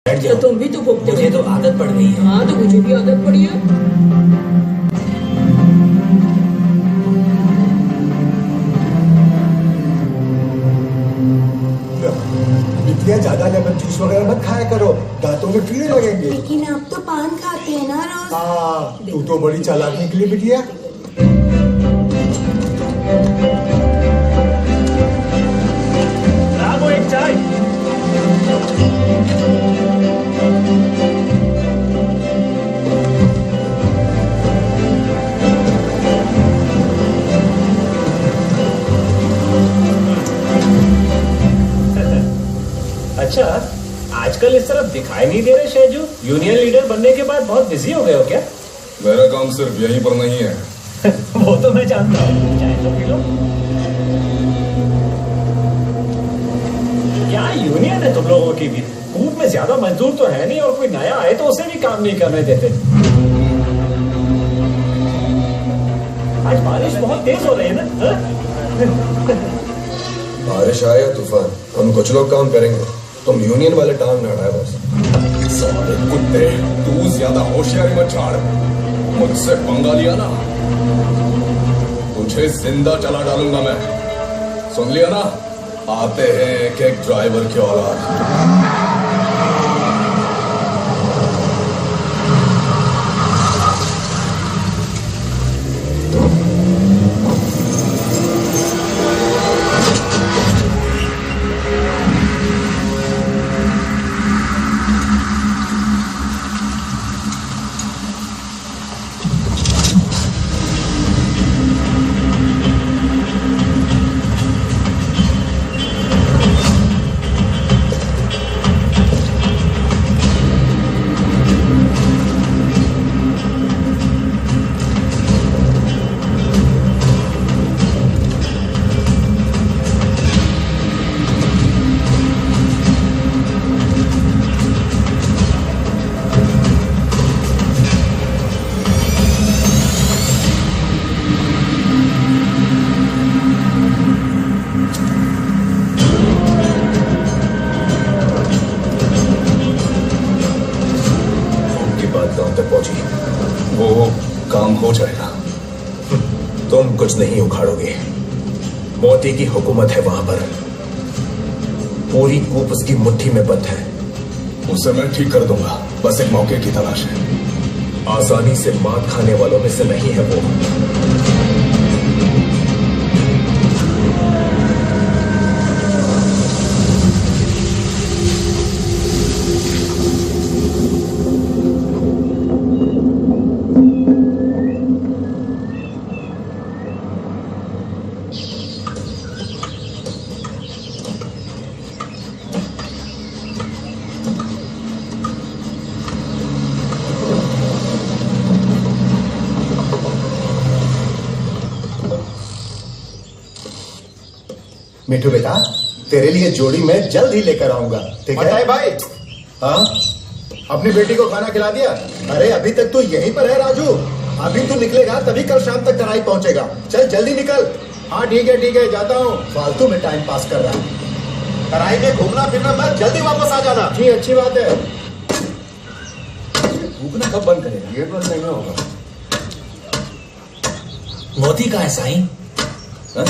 बैठ तो जाओ। तुम भी तो भुगते मुझे तो आदत पड़ गई है। हाँ, तो मुझे भी आदत पड़ी है। बिटिया ज्यादा लेमन जूस वगैरह मत खाया करो, दांतों में कीड़े लगेंगे। लेकिन आप तो पान खाते हैं ना रोज। हाँ, तू तो बड़ी चालाक निकली बिटिया। रामो एक चाय। अच्छा, आजकल इस तरफ दिखाई नहीं दे रहे शेजू। यूनियन लीडर बनने के बाद बहुत बिजी हो गए हो क्या? मेरा काम सिर्फ यहीं पर नहीं है। वो तो मैं जानता हूँ। चाय तो पी लो। क्या यूनियन है तुम लोगों की भी? कूप में ज्यादा मजदूर तो है नहीं, और कोई नया आए तो उसे भी काम नहीं करने देते। आज बारिश बहुत तेज हो रही है ना? हाँ? बारिश आए या तूफान, हम कुछ लोग काम करेंगे। तुम यूनियन वाले टांग ना अड़ाए बस। साले कुत्ते, तू ज्यादा होशियारी मत झाड़। मुझसे पंगा लिया ना, तुझे जिंदा जला डालूंगा मैं। सुन लिया ना? आते हैं एक एक ड्राइवर की औलाद। वो काम हो जाएगा। तुम कुछ नहीं उखाड़ोगे। मोती की हुकूमत है वहां पर। पूरी कूप उसकी मुट्ठी में बंद है। उसे मैं ठीक कर दूंगा, बस एक मौके की तलाश है। आसानी से मात खाने वालों में से नहीं है वो। मिठू बेटा, तेरे लिए जोड़ी मैं जल्द ही लेकर आऊंगा, ठीक है भाई? हाँ, अपनी बेटी को खाना खिला दिया? अरे अभी तक तो यहीं पर है राजू। अभी तू निकलेगा तभी कल शाम तक कराई पहुंचेगा। चल जल्दी निकल। हाँ ठीक है, जाता हूँ। फालतू में टाइम पास कर रहा है। कराई में घूमना फिरना मत, जल्दी वापस आ जाना। जी अच्छी बात है। भूखना कब बंद करेगा? ये बंद नहीं होगा। मोती कहाँ है साईं? हाँ?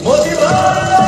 मोती भाई!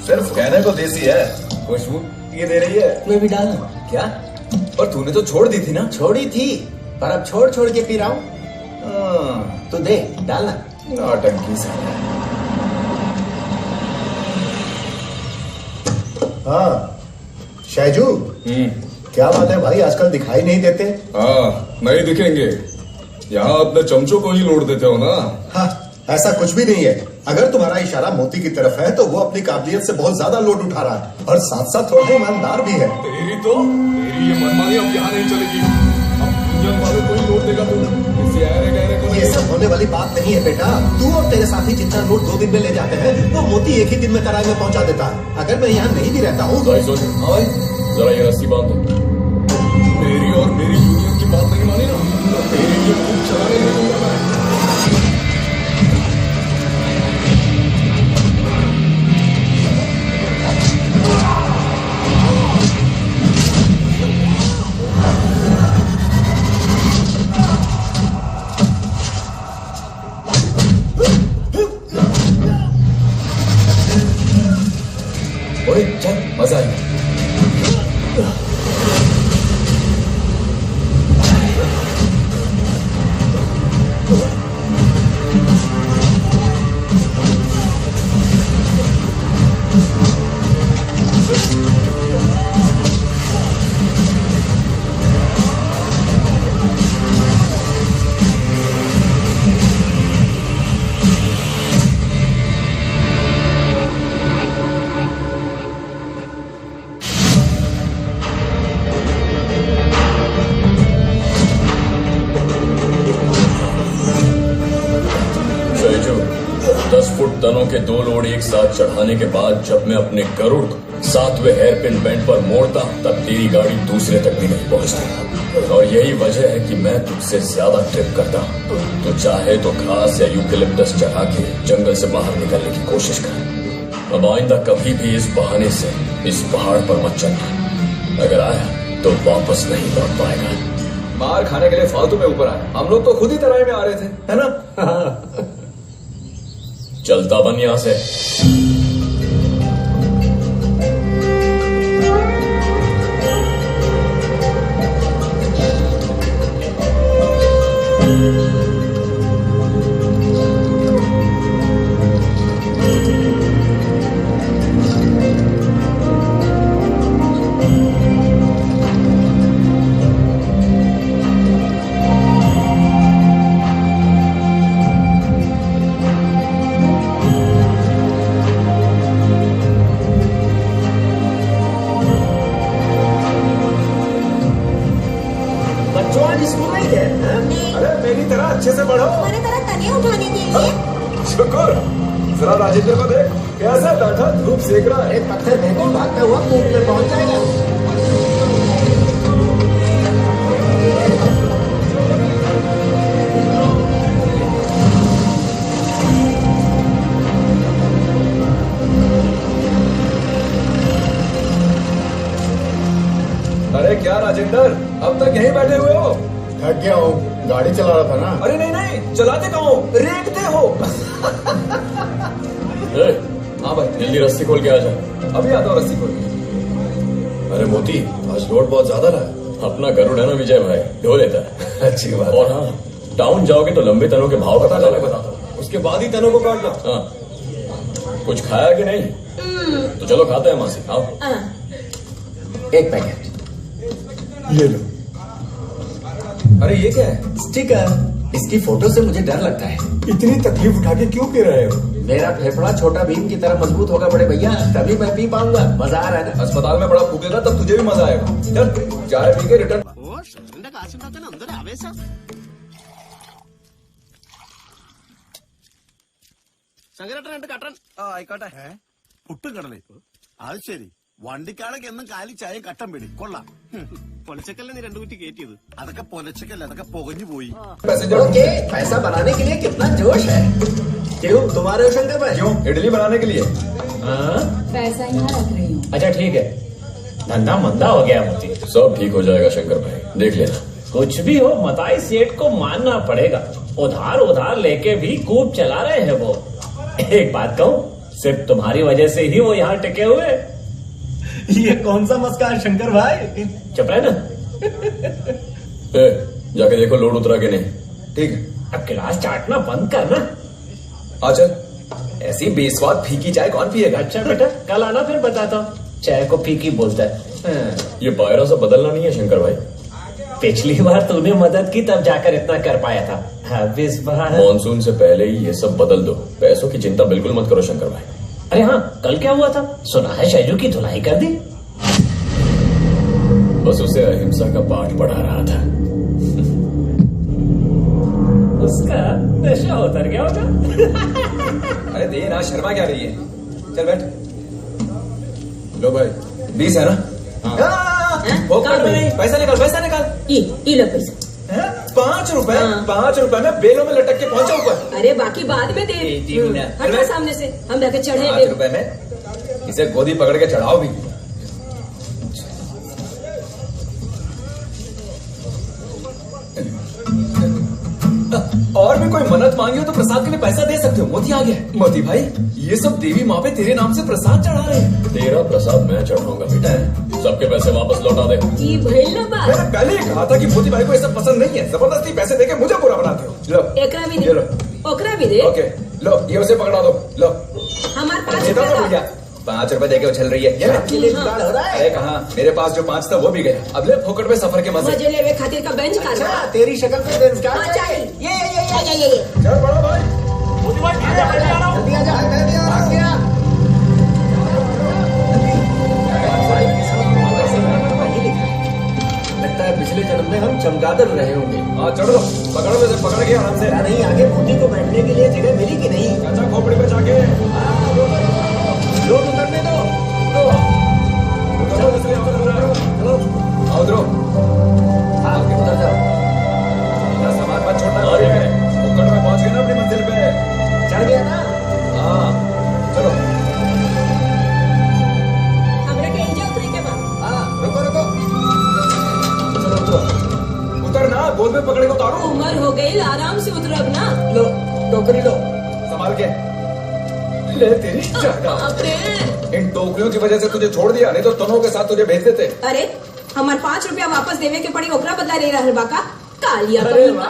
सिर्फ कहने को देसी है। खुशबू ये दे रही है। मैं भी डालना क्या? और तूने तो छोड़ दी थी ना। छोड़ी थी पर अब छोड़ छोड़ के पी रहा हूँ। तो दे डालना। नौटंकी सा। हाँ शैजू, क्या बात है भाई, आजकल दिखाई नहीं देते? हाँ नहीं दिखेंगे, यहाँ अपने चमचों को ही लौट देते हो ना। हाँ ऐसा कुछ भी नहीं है। अगर तुम्हारा इशारा मोती की तरफ है तो वो अपनी काबिलियत से बहुत ज्यादा लोड उठा रहा है और साथ साथ थोड़ा ईमानदार भी है। तेरी ये मनमानी अब यहाँ नहीं चलेगी। अब इंजन वालों को ही लौट देगा तू, किसी ऐरे गहरे को नहीं। ये सब होने वाली बात नहीं है बेटा। तू और तेरे साथी जितना लोड 2 दिन में ले जाते हैं वो मोती एक ही दिन में तराई में पहुंचा देता है। अगर मैं यहाँ नहीं भी रहता हूँ जरा ये रस्सी बांध दो। मेरी और मेरी यूनियन की बात नहीं मानी ना तो तेरी ये खूब चलाने नहीं दूंगा मैं। ओए चल मजा आएगा। तनों के 2 लोड एक साथ चढ़ाने के बाद जब मैं अपने गरुड़ को 7वें हेयरपिन बेंड पर मोड़ता तब तेरी गाड़ी दूसरे तक भी नहीं पहुंचती। और यही वजह है कि मैं तुझसे ज्यादा ट्रिप करता हूं। तो चाहे तो घास या यूकेलिप्टस चढ़ा के जंगल से बाहर निकलने की कोशिश कर। अब आइंदा कभी भी इस बहाने से इस पहाड़ पर मत चलना। अगर आया तो वापस नहीं लौट पाएगा। मार खाने के लिए फालतू में ऊपर आए, हम लोग तो खुद ही तराई में आ रहे थे, है ना? चलता बन यहां से। अरे मेरी तरह अच्छे से बढ़ो। हमारे तरह तने उठाने के लिए। शुक्र। जरा राजेंद्र को देख कैसा बैठा धूप सेक रहा है। पत्थर फेंको, भागता हुआ कूप में पहुंच जाएगा। अरे क्या राजेंद्र, अब तक यहीं बैठे हुए हो? थक गया हूँ, गाड़ी चला रहा था ना। अरे नहीं नहीं, चलाते कहाँ हो, रेंगते हो। हाँ भाई जल्दी रस्सी खोल के आ जा। अभी आता हूँ रस्सी खोल के। अरे मोती आज लोड बहुत ज्यादा रहा है। अपना गरुड़ है ना विजय भाई, ढो लेता है। अच्छी बात। और हाँ टाउन जाओगे तो लंबे तनों के भाव पता चलेगा, उसके बाद ही तनों को काटना। हाँ कुछ खाया कि नहीं? तो चलो खाते हैं मासी, आओ। एक पैकेट ले लो। अरे ये क्या है? स्टिकर। इसकी फोटो से मुझे डर लगता है। इतनी तकलीफ उठा के क्यों पी रहे हो? मेरा फेफड़ा छोटा भीम की तरह मजबूत होगा बड़े भैया, तभी मैं पी पाऊंगा। मजा आ रहा है ना? अस्पताल में बड़ा फूकेगा तब तुझे भी मजा आएगा। चल चाय पी के रिटर्न। ആയിക്കോട്ടെ പുട്ടും കടലേ അത് ശരി വണ്ടിക്കാളൊക്കെ എന്നും കാലി ചായ കട്ടം പിടി കൊള്ളാം പൊലച്ചക്കല്ലേ നീ 2 കുറ്റി കയറ്റിയത് അതൊക്കെ പൊലച്ചക്കല്ല അതൊക്കെ പുകഞ്ഞു പോയി ओके, पैसा बनाने के लिए कितना जोश है। क्यों तुम्हारे हो शंकर भाई? क्यों? इडली बनाने के लिए। पैसा यहाँ रख रही हूँ। अच्छा ठीक है, धंधा मंदा हो गया मोती। सब ठीक हो जाएगा शंकर भाई, देख लेना। कुछ भी हो मताई सेठ को मानना पड़ेगा। उधार उधार लेके भी खूब चला रहे हैं वो। एक बात कहूँ, सिर्फ तुम्हारी वजह से ही वो यहाँ टिके हुए। ये कौन सा मस्का है शंकर भाई? चुप रहे ना। जाके देखो लोड उतरा के नहीं। ठीक है, अब गिलास चाटना बंद कर ना। आ चल। ऐसी बेस्वाद फीकी चाय कौन पिएगा? अच्छा बेटा, कल आना फिर बताता हूँ। चाय को फीकी बोलता है। ये बायरा से बदलना नहीं है शंकर भाई। पिछली बार तूने मदद की तब जाकर इतना कर पाया था। अब इस बार मॉनसून से पहले ही ये सब बदल दो। पैसों की चिंता बिल्कुल मत करो शंकर भाई। अरे हाँ, कल क्या हुआ था? सुना है शैजू की धुलाई कर दी। बस उसे अहिंसा का पाठ पढ़ा रहा था। उसका नशा उतर गया होगा। अरे दे ना, शर्मा क्या रही है? चल बैठ। लो भाई 20 है ना? पॉकेट में नहीं, पैसा निकाल, पैसा निकाल। ये लो पैसा। 5 रुपए, हाँ। 5 रुपए में बेलों में लटक के पहुंचा ऊपर। अरे बाकी बाद में दे। हटो सामने से, हम जाके चढ़े 5 रुपए में इसे गोदी पकड़ के चढ़ाओ भी। और भी कोई मन्नत मांगी हो तो प्रसाद के लिए पैसा दे सकते हो। मोती आ गया। मोती भाई, ये सब देवी माँ पे तेरे नाम से प्रसाद चढ़ा रहे हैं। तेरा प्रसाद मैं चढ़ाऊंगा बेटा। सबके पैसे वापस लौटा दे। ये भइल ना बात। मैंने पहले ही कहा था कि मोती भाई को ये सब पसंद नहीं है। जबरदस्ती पैसे देके मुझे बुरा बनाते हो। लो एकरा भी ये लो। दे, ओकरा भी दे। ओके लो, ये उसे पकड़ा दो। लो हमारे 5 देता रुपए तो का। भैया, 5 रुपए देके उछल रही है। ये ले। आपके लिए जुगाड़ हो रहा है। अरे कहाँ, मेरे पास जो 5 था वो भी गया। अब ले फोकट में सफर के मजे। मजे लेवे खातिर का बेंच का अच्छा, तेरी शक्ल पे बेरोजगार हाँ, चाहिए। ये। चल बड़ा भाई। जल्दी आ जा, भाग गया। लगता है पिछले जन्म में हम चमगादड़ रहे होंगे। हाँ चढ़ो, पकड़ो इसे, पकड़ के आराम से। पता नहीं आगे मोती को बैठने के लिए जगह मिली कि नहीं। चाचा खोपड़ी पे जाके लोग उतरने दो। चलो इसलिए चलो आओ उतरो। आगे उतर जाओ। अपना सामान मत छोड़ना। फोकट में पहुंच गए ना अपनी मंजिल पे। चढ़ गया ना? हाँ चलो। हमरे के इंजन उतरे के बाद। हाँ, रुको रुको। चलो उतरो। उतर ना, गोद में पकड़े को उतारो। उम्र हो गई, आराम से उतरब ना। लो, टोकरी लो। संभाल के ले तेरी जायदाद। बाप रे। इन टोकरियों की वजह से तुझे छोड़ दिया, नहीं तो तनों के साथ तुझे भेज देते। अरे हमारे 5 रुपया वापस देवे के पड़ी, ओकरा बदला ले रहल बाका। कालिया अरे बहिन। वाह,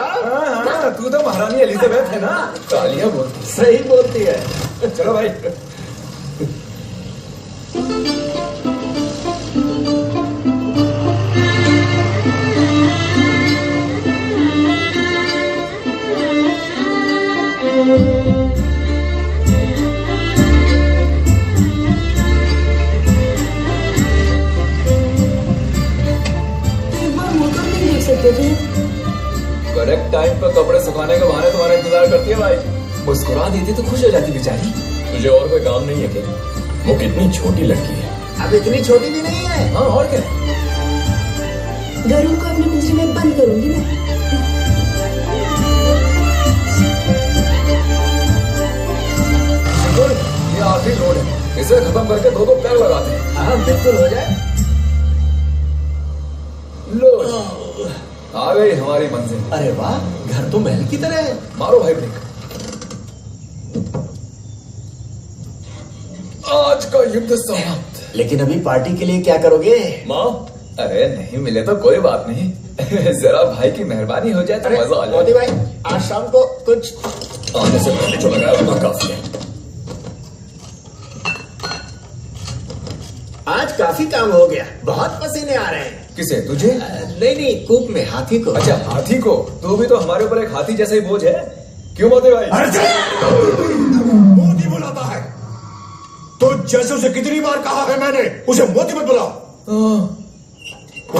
हाँ, तू तो महारानी एलिजाबेथ है ना। कालिया बोलती। सही बोलती है। चलो भाई। एक बार मौका नहीं देख सकते थे। करेक्ट टाइम पर कपड़े सुखाने के बहाने तुम्हारा इंतजार करती है भाई। मुस्कुरा देती तो खुश हो जाती बेचारी। तुझे और कोई काम नहीं है क्या? वो कितनी छोटी लड़की है। अब इतनी छोटी भी नहीं है। हाँ और क्या। गरुड़ को अपने पिंजरे में बंद करूंगी मैं। ये आखिरी रोड है, इसे खत्म करके 2 पैर लगाते हैं। हाँ बिल्कुल हो जाए। लो आ गई हमारी मंजिल। अरे वाह, घर तो महल की तरह है। मारो भाई ब्रेक। आज का युद्ध समाप्त। लेकिन अभी पार्टी के लिए क्या करोगे? माँ अरे नहीं मिले तो कोई बात नहीं। जरा भाई की मेहरबानी हो जाए तो मजा आ मोदी जाए। भाई, आज शाम को कुछ आने से पहले जो लगाया उतना काफी है। आज काफी काम हो गया, बहुत पसीने आ रहे हैं। किसे, तुझे? नहीं, कूप में हाथी को। अच्छा हाथी को। तू भी तो हमारे ऊपर एक हाथी जैसा ही बोझ है। क्यों मोदी भाई? मोदी बुलाता है तो जैसे उसे कितनी बार कहा है मैंने, उसे मोदी मत बुलाओ।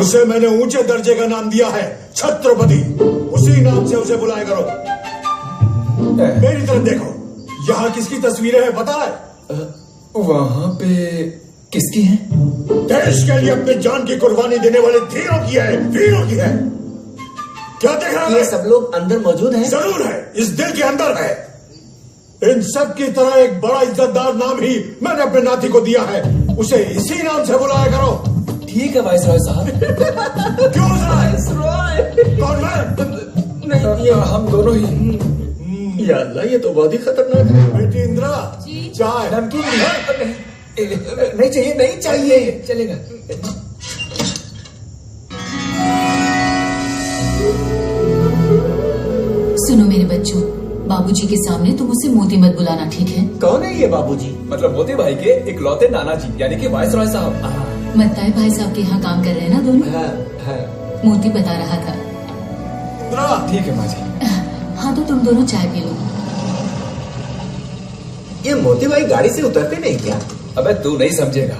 उसे मैंने ऊंचे दर्जे का नाम दिया है, छत्रपति। उसी नाम से उसे बुलाया करो। मेरी तरफ देखो, यहाँ किसकी तस्वीरें हैं पता है? वहां पे किसकी है? देश के लिए अपनी जान की कुर्बानी देने वाले धीरों की है, वीरों की है। क्या देख रहा ये है? सब लोग अंदर मौजूद हैं? जरूर है, इस दिल के अंदर है। इन सब की तरह एक बड़ा इज्जतदार नाम ही मैंने अपने नाती को दिया है, उसे इसी नाम से बुलाया करो। ठीक है वाइसरॉय साहब। क्यों वाइसरॉय? कौन मैं? नहीं, ये हम दोनों ही। या अल्लाह, ये तो बहुत ही खतरनाक है। बेटी इंदिरा, चाय। नमकीन नहीं चाहिए, नहीं चाहिए, चलेगा। सुनो मेरे बच्चों, बाबूजी के सामने तुम उसे मोती मत बुलाना, ठीक है? कौन है ये बाबूजी? मतलब मोती भाई के इकलौते नाना जी, यानी कि वाइस रॉय साहब। मत्ताई भाई साहब के यहाँ काम कर रहे हैं ना दोनों? मोती बता रहा था। ठीक है माँ जी। हाँ तो तुम दोनों चाय पी लो। ये मोती भाई गाड़ी से उतरते नहीं क्या? अबे तू नहीं समझेगा,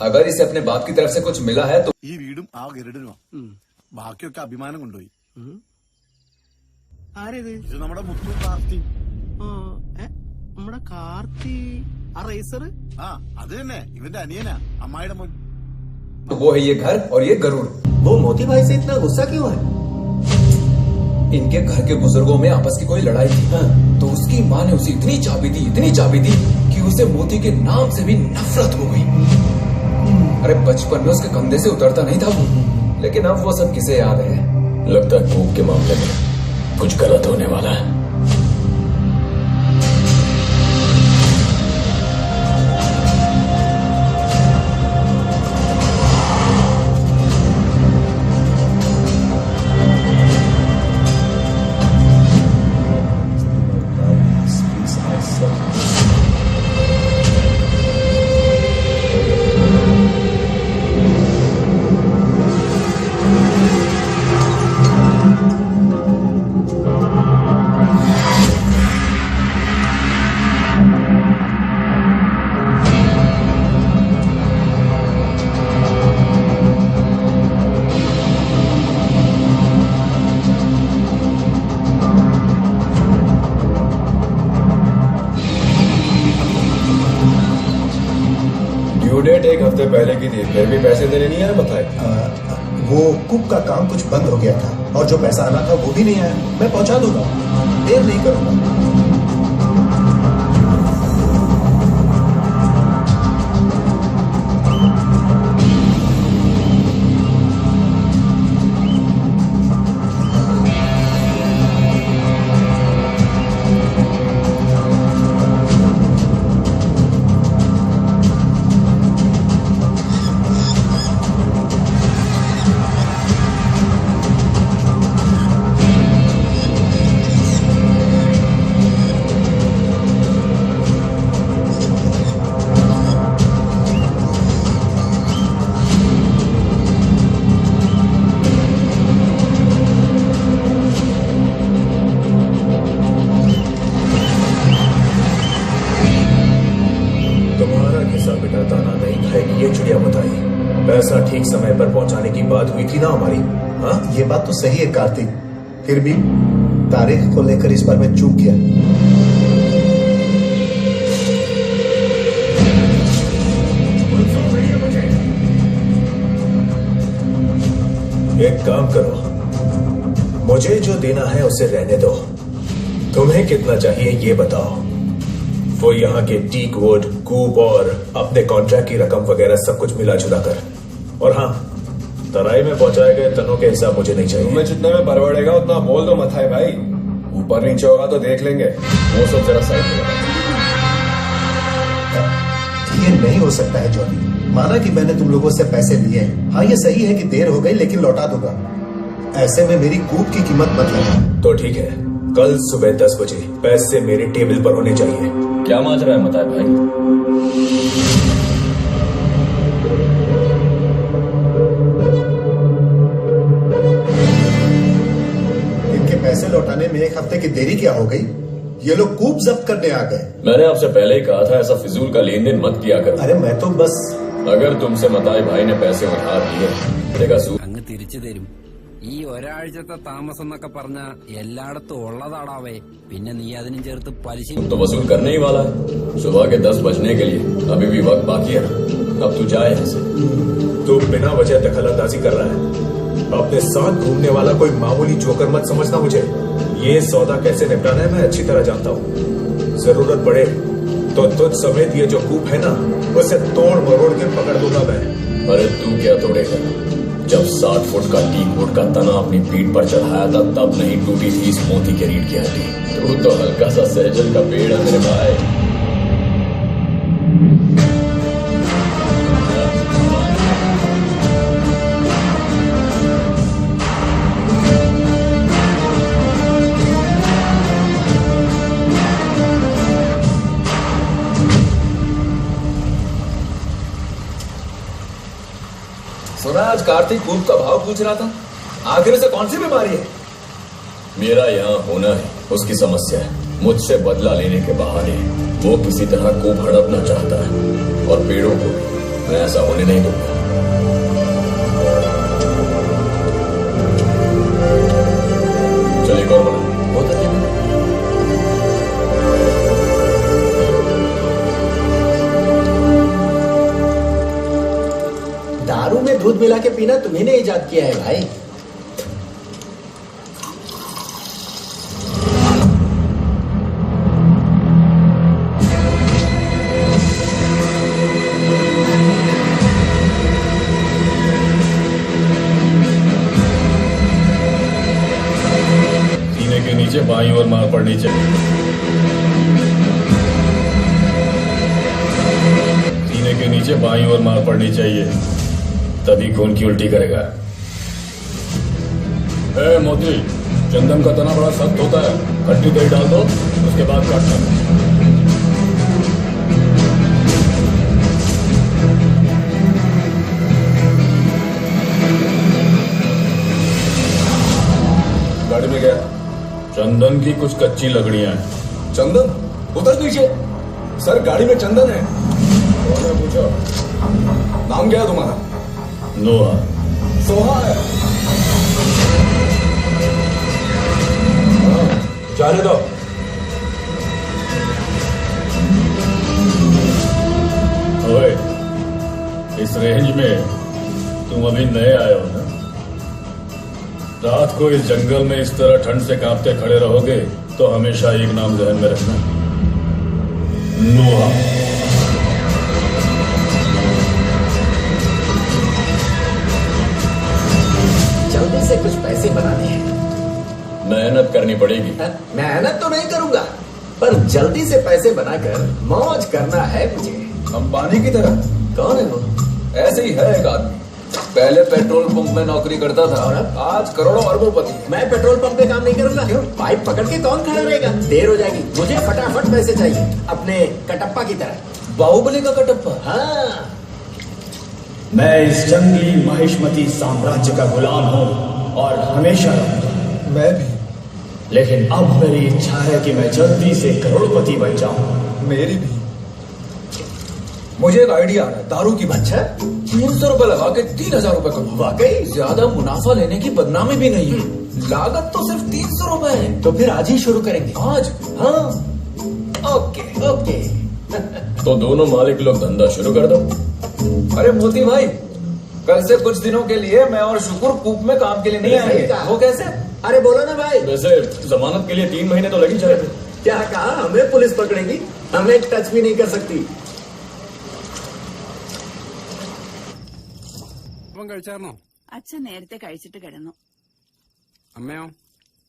अगर इसे अपने बाप की तरफ से कुछ मिला है तो ഈ വീടും ആ ഗരുഡനുമാ ബാക്കിയൊക്കെ അഭിമാനം കൊണ്ടുപോയി. ആരേത്? ഇത് നമ്മുടെ മുത്തു കാർത്തി. നമ്മുടെ കാർത്തി ആ റേസർ. ആ അത് തന്നെ, ഇവന്റെ അനിയനാ, അമ്മായിയുടെ മോൻ. वो है ये घर और ये गरुड़। वो मोती भाई से इतना गुस्सा क्यों है? इनके घर के बुजुर्गों में आपस की कोई लड़ाई थी, तो उसकी माँ ने उसे इतनी चाबी दी कि उसे मोती के नाम से भी नफरत हो गई। अरे बचपन में उसके कंधे से उतरता नहीं था वो, लेकिन अब वो सब किसे याद है? लगता है कूप के मामले में कुछ गलत होने वाला है। ड्यू डेट एक हफ्ते पहले की थी, फिर भी पैसे देने नहीं आए बताए। वो कुक का काम कुछ बंद हो गया था और जो पैसा आना था वो भी नहीं आया। मैं पहुंचा दूंगा, देर नहीं करूंगा। पैसा ठीक समय पर पहुंचाने की बात हुई थी ना हमारी। हाँ, ये बात तो सही है कार्तिक, फिर भी तारीख को लेकर इस बार मैं चूक गया। एक काम करो, मुझे जो देना है उसे रहने दो। तुम्हें कितना चाहिए ये बताओ। वो यहाँ के टीक वुड, कूप और अपने कॉन्ट्रैक्ट की रकम वगैरह सब कुछ मिला जुला कर। और हाँ, तराई में पहुंचाए गए तनों के हिसाब मुझे नहीं चाहिए। तुम्हें जितने में परवड़ेगा उतना बोल दो मथाई भाई, ऊपर नीचे होगा तो देख लेंगे। वो सब जरा साइड में। ये नहीं हो सकता है जॉनी, माना कि मैंने तुम लोगों से पैसे लिए हैं। हाँ ये सही है कि देर हो गई, लेकिन लौटा दूंगा। ऐसे में मेरी कूप की कीमत मत लगा। तो ठीक है, कल सुबह 10 बजे पैसे मेरे टेबल पर होने चाहिए। क्या मांग रहा है मताय भाई? इनके पैसे लौटाने में एक हफ्ते की देरी क्या हो गई? ये लोग कूप जब्त करने आ गए। मैंने आपसे पहले ही कहा था ऐसा फिजूल का लेन देन मत किया करो। अरे मैं तो बस, अगर तुमसे मताय भाई ने पैसे उधार लिए देगा അങ്ങ് തിരിച്ചു തരും. ഈ ഒരാഴ്ചത്തെ താമസം എന്നൊക്കെ പറഞ്ഞ എല്ലായിടത്തും ഉള്ളതാടാവേ. പിന്നെ നീ അതിനും ചേർത്ത് പലിശ तो वसूल करने ही वाला है। सुबह के 10 बजने के लिए अभी भी वक्त बाकी है ना। अब तू जाए यहाँ से। तू बिना वजह दखल अंदाजी कर रहा है। अपने साथ घूमने वाला कोई मामूली जोकर मत समझना मुझे। ये सौदा कैसे निपटाना है मैं अच्छी तरह जानता हूँ। जरूरत पड़े तो तुझ समेत ये जो कूप है ना, उसे तोड़ मरोड़ के पकड़ दूंगा मैं। अरे तू क्या तोड़ेगा? जब 60 फुट का टीक वुड का तना अपनी पीठ पर चढ़ाया था तब नहीं टूटी थी इस मोती के रीढ़ की हड्डी। तू तो हल्का सा सहजन का पेड़ है मेरे भाई। सुना आज कार्तिक कूप का भाव पूछ रहा था। आखिर उसे कौन सी बीमारी है? मेरा यहाँ होना है उसकी समस्या है। मुझसे बदला लेने के बहाने वो किसी तरह कूप हड़पना चाहता है, और पेड़ों को मैं ऐसा होने नहीं दूंगा। चलिए कौन बना बहुत अच्छे। दारू में दूध मिला के पीना तुम्ही ने इजाद किया है भाई। सीने के नीचे बाईं ओर मार पड़नी चाहिए। सीने के नीचे बाईं ओर मार पड़नी चाहिए, तभी खून की उल्टी करेगा। ए मोती, चंदन का तना बड़ा सख्त होता है, खट्टी दही डाल दो, उसके बाद काटना। गाड़ी में गया चंदन की कुछ कच्ची लकड़ियां हैं। चंदन उतर नीचे। सर गाड़ी में चंदन है। पूछो नाम क्या है तुम्हारा? नोहा। सोहा है। जाने दो। ओए, इस रेंज में तुम अभी नए आए हो ना? रात को इस जंगल में इस तरह ठंड से कांपते खड़े रहोगे तो हमेशा एक नाम ध्यान में रखना, नोहा। जल्दी से कुछ पैसे बनाने हैं। मेहनत करनी पड़ेगी। मेहनत तो नहीं करूंगा, पर जल्दी से पैसे बनाकर मौज करना है मुझे। अंबानी की तरह। कौन है वो? ऐसे ही है एक आदमी। पहले पेट्रोल पंप में नौकरी करता था, आज करोड़ों अरबोपति। मैं पेट्रोल पंप पे काम नहीं करूंगा। क्यों? पाइप पकड़ के कौन खड़ा रहेगा? देर हो जाएगी। मुझे फटाफट पैसे चाहिए, अपने कटप्पा की तरह। बाहुबली का कटप्पा? हाँ। मैं इस जंगली महिष्मती साम्राज्य का गुलाम हूँ और हमेशा रहूंगा। मैं भी। लेकिन अब मेरी इच्छा है कि मैं जल्दी से करोड़पति बन जाऊं। मेरी भी। मुझे एक आइडिया आ रहा है, दारू की। अच्छा, 300 रुपए लगा के 3000 रुपए कमाओ। वाकई ज्यादा मुनाफा लेने की बदनामी भी नहीं है। लागत तो सिर्फ 300 रुपए है। तो फिर आज ही शुरू करेंगे। आज? हाँ। Okay okay. तो दोनों मालिक लोग धंधा शुरू कर दो। अरे मोती भाई, कल से कुछ दिनों के लिए मैं और शुक्र कूप में काम के लिए नहीं आएंगे। वो कैसे? अरे बोलो ना भाई। वैसे जमानत के लिए 3 महीने तो लग ही जाए थे। क्या कहा? हमें पुलिस पकड़ेगी? हमें टच भी नहीं कर सकती। കഴിച്ചായിരുന്നോ? അച്ഛൻ നേരത്തെ കഴിച്ചിട്ട് കിടന്നു. അമ്മയോ?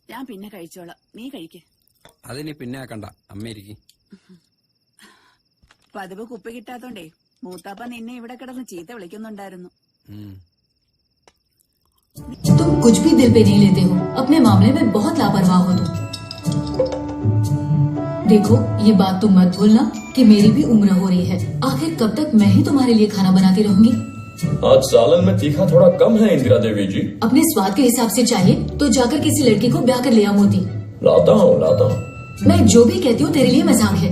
ഞാൻ പിന്നെ കഴിച്ചോളാം, നീ കഴിക്ക്. അതിനി പിന്നെ ആക്കണ്ട, അമ്മയിരിക്കും. പതിവ് കുപ്പി കിട്ടാത്തോണ്ടേ മൂത്താപ്പ നിന്നെ ഇവിടെ കിടന്ന് ചീത്ത വിളിക്കുന്നുണ്ടായിരുന്നു. तुम कुछ भी दिल पे नहीं लेते हो, अपने मामले में बहुत लापरवाह हो तुम। देखो, ये बात तुम मत भूलना कि मेरी भी उम्र हो रही है। आखिर कब तक मैं ही तुम्हारे लिए खाना बनाती रहूंगी? आज सालन में तीखा थोड़ा कम है इंदिरा देवी जी। अपने स्वाद के हिसाब से चाहिए तो जाकर किसी लड़की को ब्याह कर लिया मोती। लाता हूँ। मैं जो भी कहती हूँ तेरे लिए मजाक है।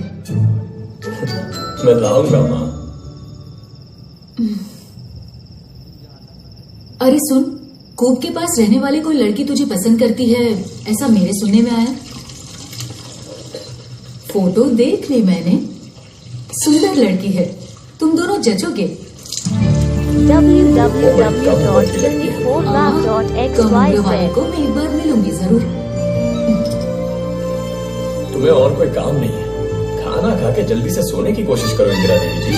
मैं लाऊंगा माँ। अरे सुन, कूप के पास रहने वाली कोई लड़की तुझे पसंद करती है, ऐसा मेरे सुनने में आया। फोटो देख ली मैंने, सुंदर लड़की है, तुम दोनों जचोगे। www.24lab.xyz को मैं एक बार मिलूंगी जरूर। तुम्हें और कोई काम नहीं है, खाना खा के जल्दी से सोने की कोशिश करो इंदिरा देवी जी।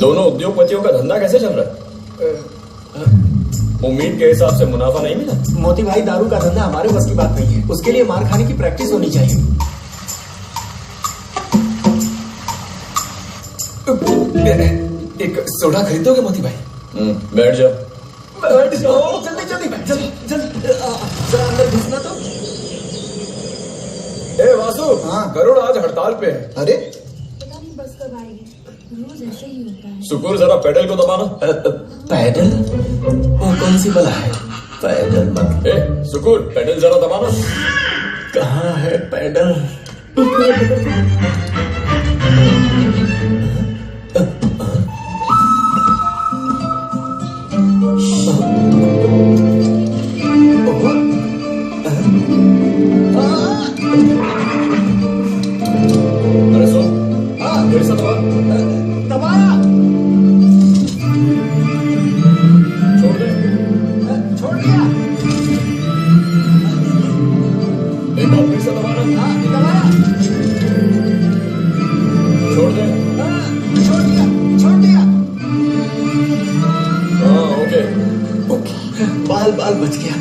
दोनों उद्योगपतियों का धंधा कैसे चल रहा है? उम्मीद के हिसाब से मुनाफा नहीं मिला? मोती भाई, दारू का धंधा हमारे बस की बात नहीं है। उसके लिए मार खाने की प्रैक्टिस होनी चाहिए। एक सोडा खरीदोगे मोती भाई? बैठ जाओ। बैठ जाओ, जल्दी जल्दी बैठ, जल्दी जल्दी। जरा अंदर घुसना तो। ए वासु, गरुड़ आज हड़ताल पे है। अरे बस कब आएगी? रोज ऐसे ही होता है। सुकूर जरा पेडल को दबाना। पैदल? वो कौन सी बला है? पैदल मत। ए सुकूर, पेडल जरा दबाना। कहाँ है पैदल? अरे सुन, मेरे साथ दबा। दबाया। छोड़ दे। छोड़ दिया। एक बार फिर से दबाना। दबाया। छोड़ दे। छोड़ दिया, छोड़ दिया। हाँ ओके। बाल बाल बच गया।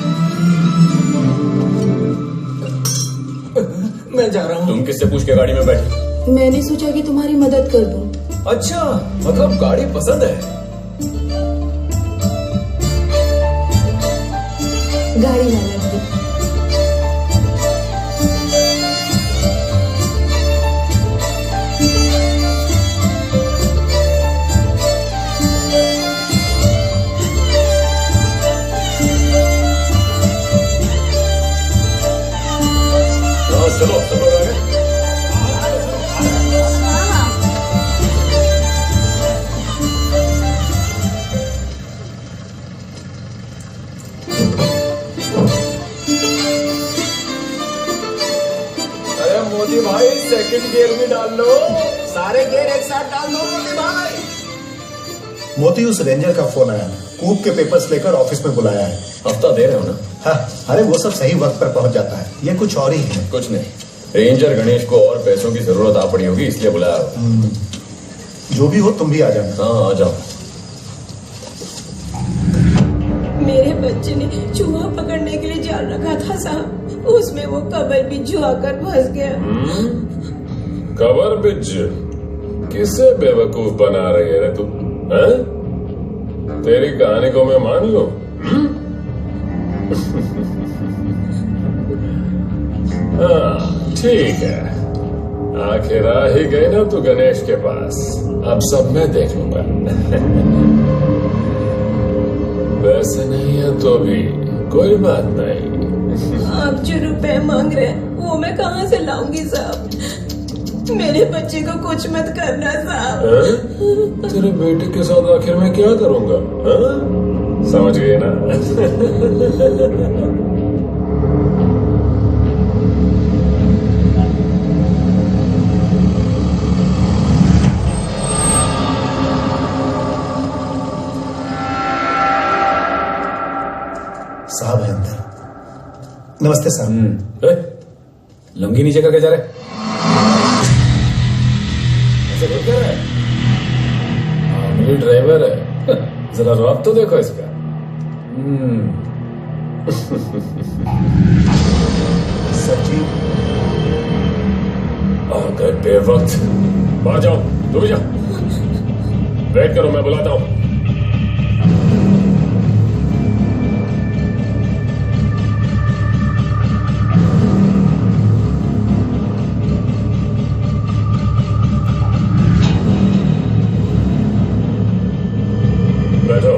मैं जा रहा हूँ। तुम किससे पूछ के गाड़ी में बैठी? मैंने सोचा कि तुम्हारी मदद कर दूं। अच्छा, मतलब गाड़ी पसंद है? गाड़ी ना लगती। चलो सब लोग आ गए। अरे मोदी भाई, सेकंड गियर में डाल लो। सारे गेयर एक साथ डाल दो मोती भाई। मोती, उस रेंजर का फोन आया। कूप के पेपर्स लेकर ऑफिस में बुलाया है। हफ्ता दे रहे हो ना? हाँ, अरे वो सब सही वक्त पर पहुंच जाता है। ये कुछ और ही है। कुछ नहीं, रेंजर गणेश को और पैसों की जरूरत आ पड़ी होगी, इसलिए बुलाया होगा। जो भी हो, तुम भी आ जाना। हाँ आ जाओ। मेरे बच्चे ने चूहा पकड़ने के लिए जाल रखा था साहब, उसमें वो कबर बिज्जू आकर फंस गया। कबर बिज्जू? किसे बेवकूफ बना रही है रे तू? तेरी कहानी को मैं मान लूं? हाँ ठीक है, आखिर आ ही गई ना तू गणेश के पास। अब सब मैं देख लूंगा। वैसे नहीं है तो भी कोई बात नहीं। आप जो रुपए मांग रहे हैं वो मैं कहाँ से लाऊंगी साहब? मेरे बच्चे को कुछ मत करना साहब। तेरे बेटे के साथ आखिर मैं क्या करूंगा? समझ गए ना? साहब है अंदर। नमस्ते साहब। लुंगी नीचे करके जा रहे? ऐसे घुट कर रहा है? आमली ड्राइवर है। जरा रौब तो देखो इसका। सर जी आ गए बेवक्त। बाहर जाओ, तू भी जा। वेट करो, मैं बुलाता हूं। बैठो।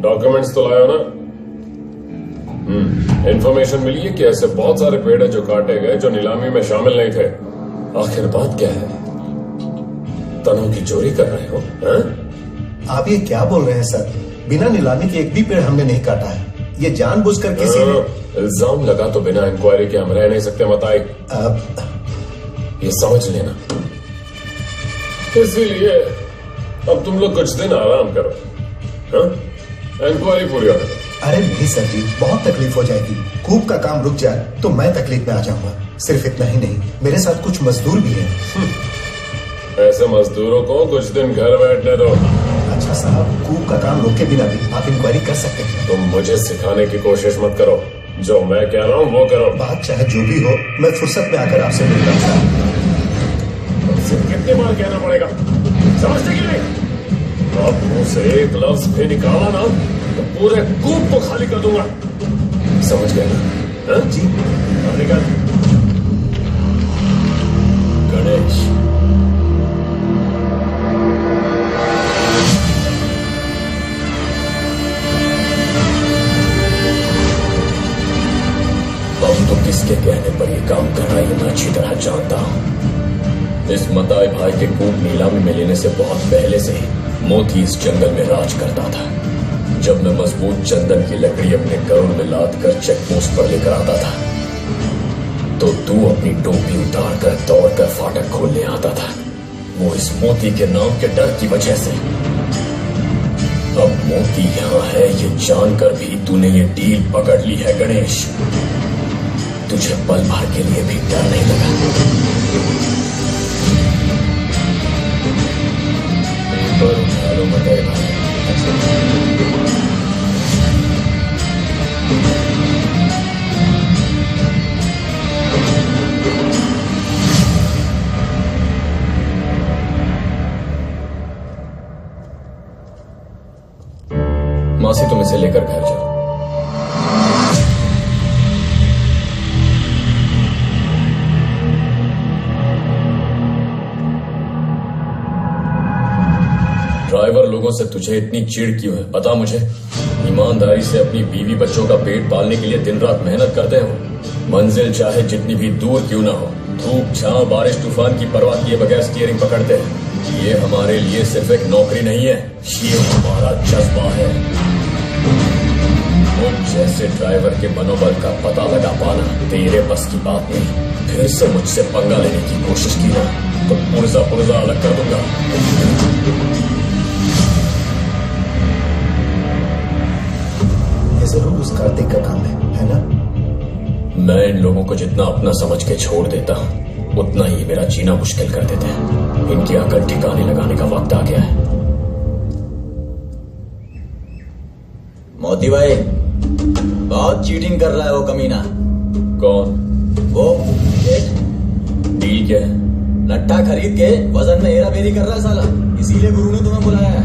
डॉक्यूमेंट्स तो लाए हो ना? इंफॉर्मेशन मिली है कि ऐसे बहुत सारे पेड़ हैं जो काटे गए, जो नीलामी में शामिल नहीं थे। आखिर बात क्या है? तनों की चोरी कर रहे हो? आप ये क्या बोल रहे हैं सर? बिना नीलामी के एक भी पेड़ हमने नहीं काटा है। ये जानबूझकर किसी ने इल्जाम लगा तो बिना इंक्वायरी के हम रह नहीं सकते मताई। ये समझ लेना। इसीलिए अब तुम लोग कुछ दिन आराम करो। इंक्वायरी पूरी होने दो। अरे नहीं सर जी, बहुत तकलीफ हो जाएगी। कूप का काम रुक जाए तो मैं तकलीफ में आ जाऊंगा। सिर्फ इतना ही नहीं, मेरे साथ कुछ मजदूर भी हैं। ऐसे मजदूरों को कुछ दिन घर बैठने दो। अच्छा साहब, कूप का काम रोके बिना भी आप इंक्वायरी कर सकते हैं। तुम मुझे सिखाने की कोशिश मत करो, जो मैं कह रहा हूँ वो करो। बात चाहे जो भी हो, मैं फुर्सत में आकर आपसे मिलता हूँ। सिर्फ कितनी बार कहना पड़ेगा, समझते कि नहीं? अब मुंह से एक लफ्ज भी निकाला ना तो पूरे कूप को खाली कर दूंगा। समझ गया ना? जी निकल। गणेश, अब तो किसके कहने पर ये काम कर रहा है मैं अच्छी तरह जानता हूँ। इस मताई भाई के कूप नीलामी में लेने से बहुत पहले से मोती इस जंगल में राज करता था। जब मैं मजबूत चंदन की लकड़ी अपने गरुड़ में लाद कर चेक पोस्ट पर लेकर आता था तो तू अपनी टोपी उतार कर दौड़ कर फाटक खोलने आता था, वो इस मोती के नाम के डर की वजह से। अब मोती यहाँ है ये जानकर भी तूने ये डील पकड़ ली है गणेश। तुझे पल भर के लिए भी डर नहीं लगा। पर उठा लो मताई भाई। मासी तुम इसे लेकर घर जाओ। ड्राइवर लोगों से तुझे इतनी चिढ़ क्यों है बता मुझे? ईमानदारी से अपनी बीवी बच्चों का पेट पालने के लिए दिन रात मेहनत करते हो। मंजिल चाहे जितनी भी दूर क्यों ना हो, धूप छांव बारिश तूफान की परवाह किए बगैर स्टीयरिंग पकड़ते हैं। ये हमारे लिए सिर्फ एक नौकरी नहीं है, ये हमारा जज्बा है। मुझ जैसे ड्राइवर के मनोबल का पता लगा पाना तेरे बस की बात नहीं। फिर से मुझसे पंगा लेने की कोशिश की ना तो पुर्जा पुर्जा अलग कर दूंगा। ये जरूर उस कार्तिक का काम है ना? मैं इन लोगों को जितना अपना समझ के छोड़ देता हूँ उतना ही मेरा जीना मुश्किल कर देते हैं। इनकी अकल ठिकाने लगाने का वक्त आ गया है। मोती भाई बहुत चीटिंग कर रहा है वो कमीना। कौन? वो डील क्या है? लट्ठा खरीद के वजन में हेरा फेरी कर रहा है साला, इसीलिए गुरु ने तुम्हें बुलाया है।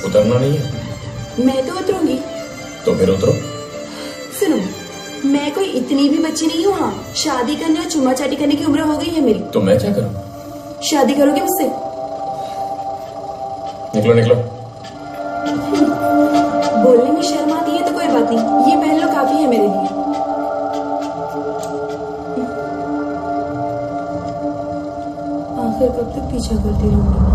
उतरना नहीं है? मैं तो उतरूंगी। तो फिर उतरो। सुनो, मैं कोई इतनी भी बच्ची नहीं हूँ। हाँ, शादी करने और चुम्मा चाटी करने की उम्र हो गई है मेरी। तो मैं क्या करूँ? शादी करोगे मुझसे? निकलो निकलो। बोलने में शर्म आती है तो कोई बात नहीं, ये पहन लो काफी है मेरे लिए। आखिर कब तक पीछा करती रहूंगी?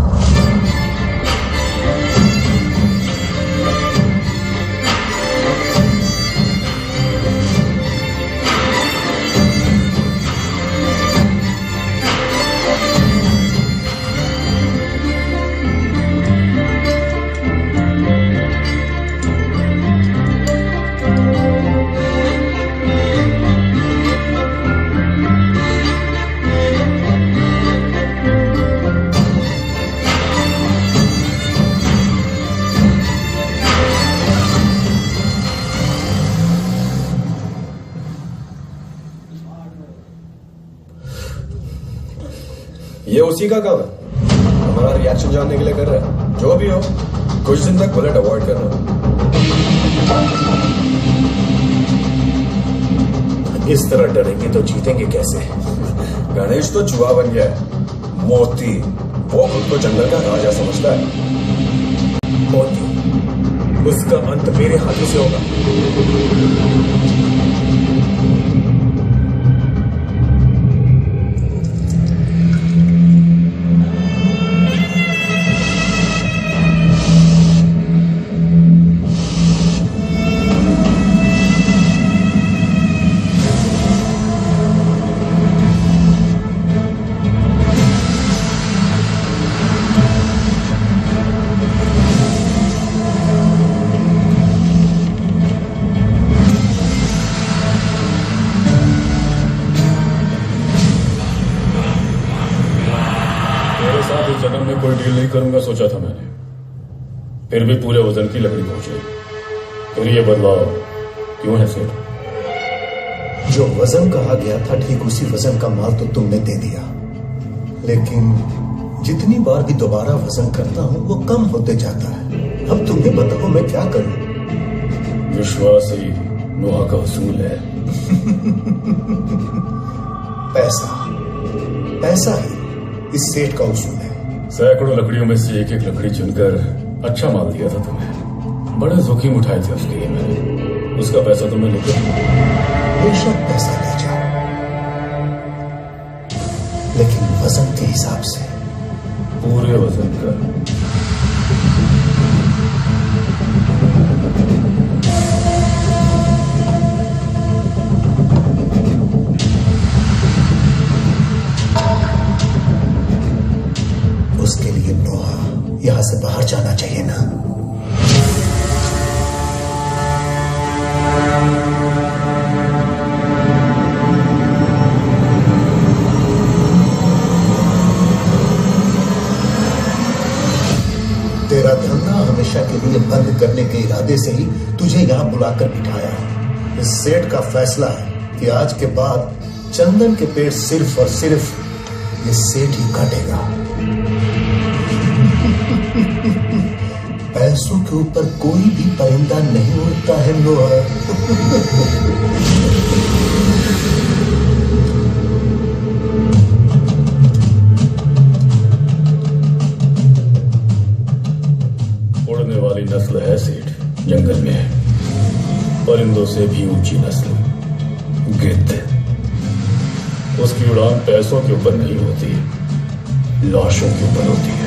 ये उसी का काम है, हमारा रिएक्शन जानने के लिए कर रहा है। जो भी हो, कुछ दिन तक बुलेट अवॉइड करना। इस तरह डरेंगे तो जीतेंगे कैसे? गणेश तो जुआ बन गया है। मोती वो खुद को जंगल का राजा समझता है। मोती, उसका अंत मेरे हाथों से होगा। जन्म में कोई डील नहीं करूंगा सोचा था मैंने, फिर भी पूरे वजन की लकड़ी पहुंची। फिर ये बदलाव क्यों है सेठ? जो वजन कहा गया था ठीक उसी वजन का माल तो तुमने दे दिया, लेकिन जितनी बार भी दोबारा वजन करता हूं वो कम होते जाता है। अब तुम्हें बताओ मैं क्या करूं? विश्वास ही नोहा का उसूल है। पैसा ही इस सेठ का उसूल है। सैकड़ों लकड़ियों में से एक एक लकड़ी चुनकर अच्छा माल दिया था तुम्हें। बड़े जोखिम उठाए थे उसके लिए मैंने। उसका पैसा तुम्हें लेकर बेशक पैसा ले जाओ, लेकिन वजन के हिसाब से। पूरे वजन का। उसके लिए नोहा यहां से बाहर जाना चाहिए ना। तेरा धंधा हमेशा के लिए बंद करने के इरादे से ही तुझे यहां बुलाकर बिठाया। इस सेठ का फैसला है कि आज के बाद चंदन के पेड़ सिर्फ और सिर्फ ये सेठ ही काटेगा। पैसों के ऊपर कोई भी परिंदा नहीं उड़ता है नोहा। उड़ने वाली नस्ल है सेठ, जंगल में है। परिंदों से भी ऊंची नस्ल गिद्ध। उसकी उड़ान पैसों के ऊपर नहीं होती, लाशों के ऊपर होती है।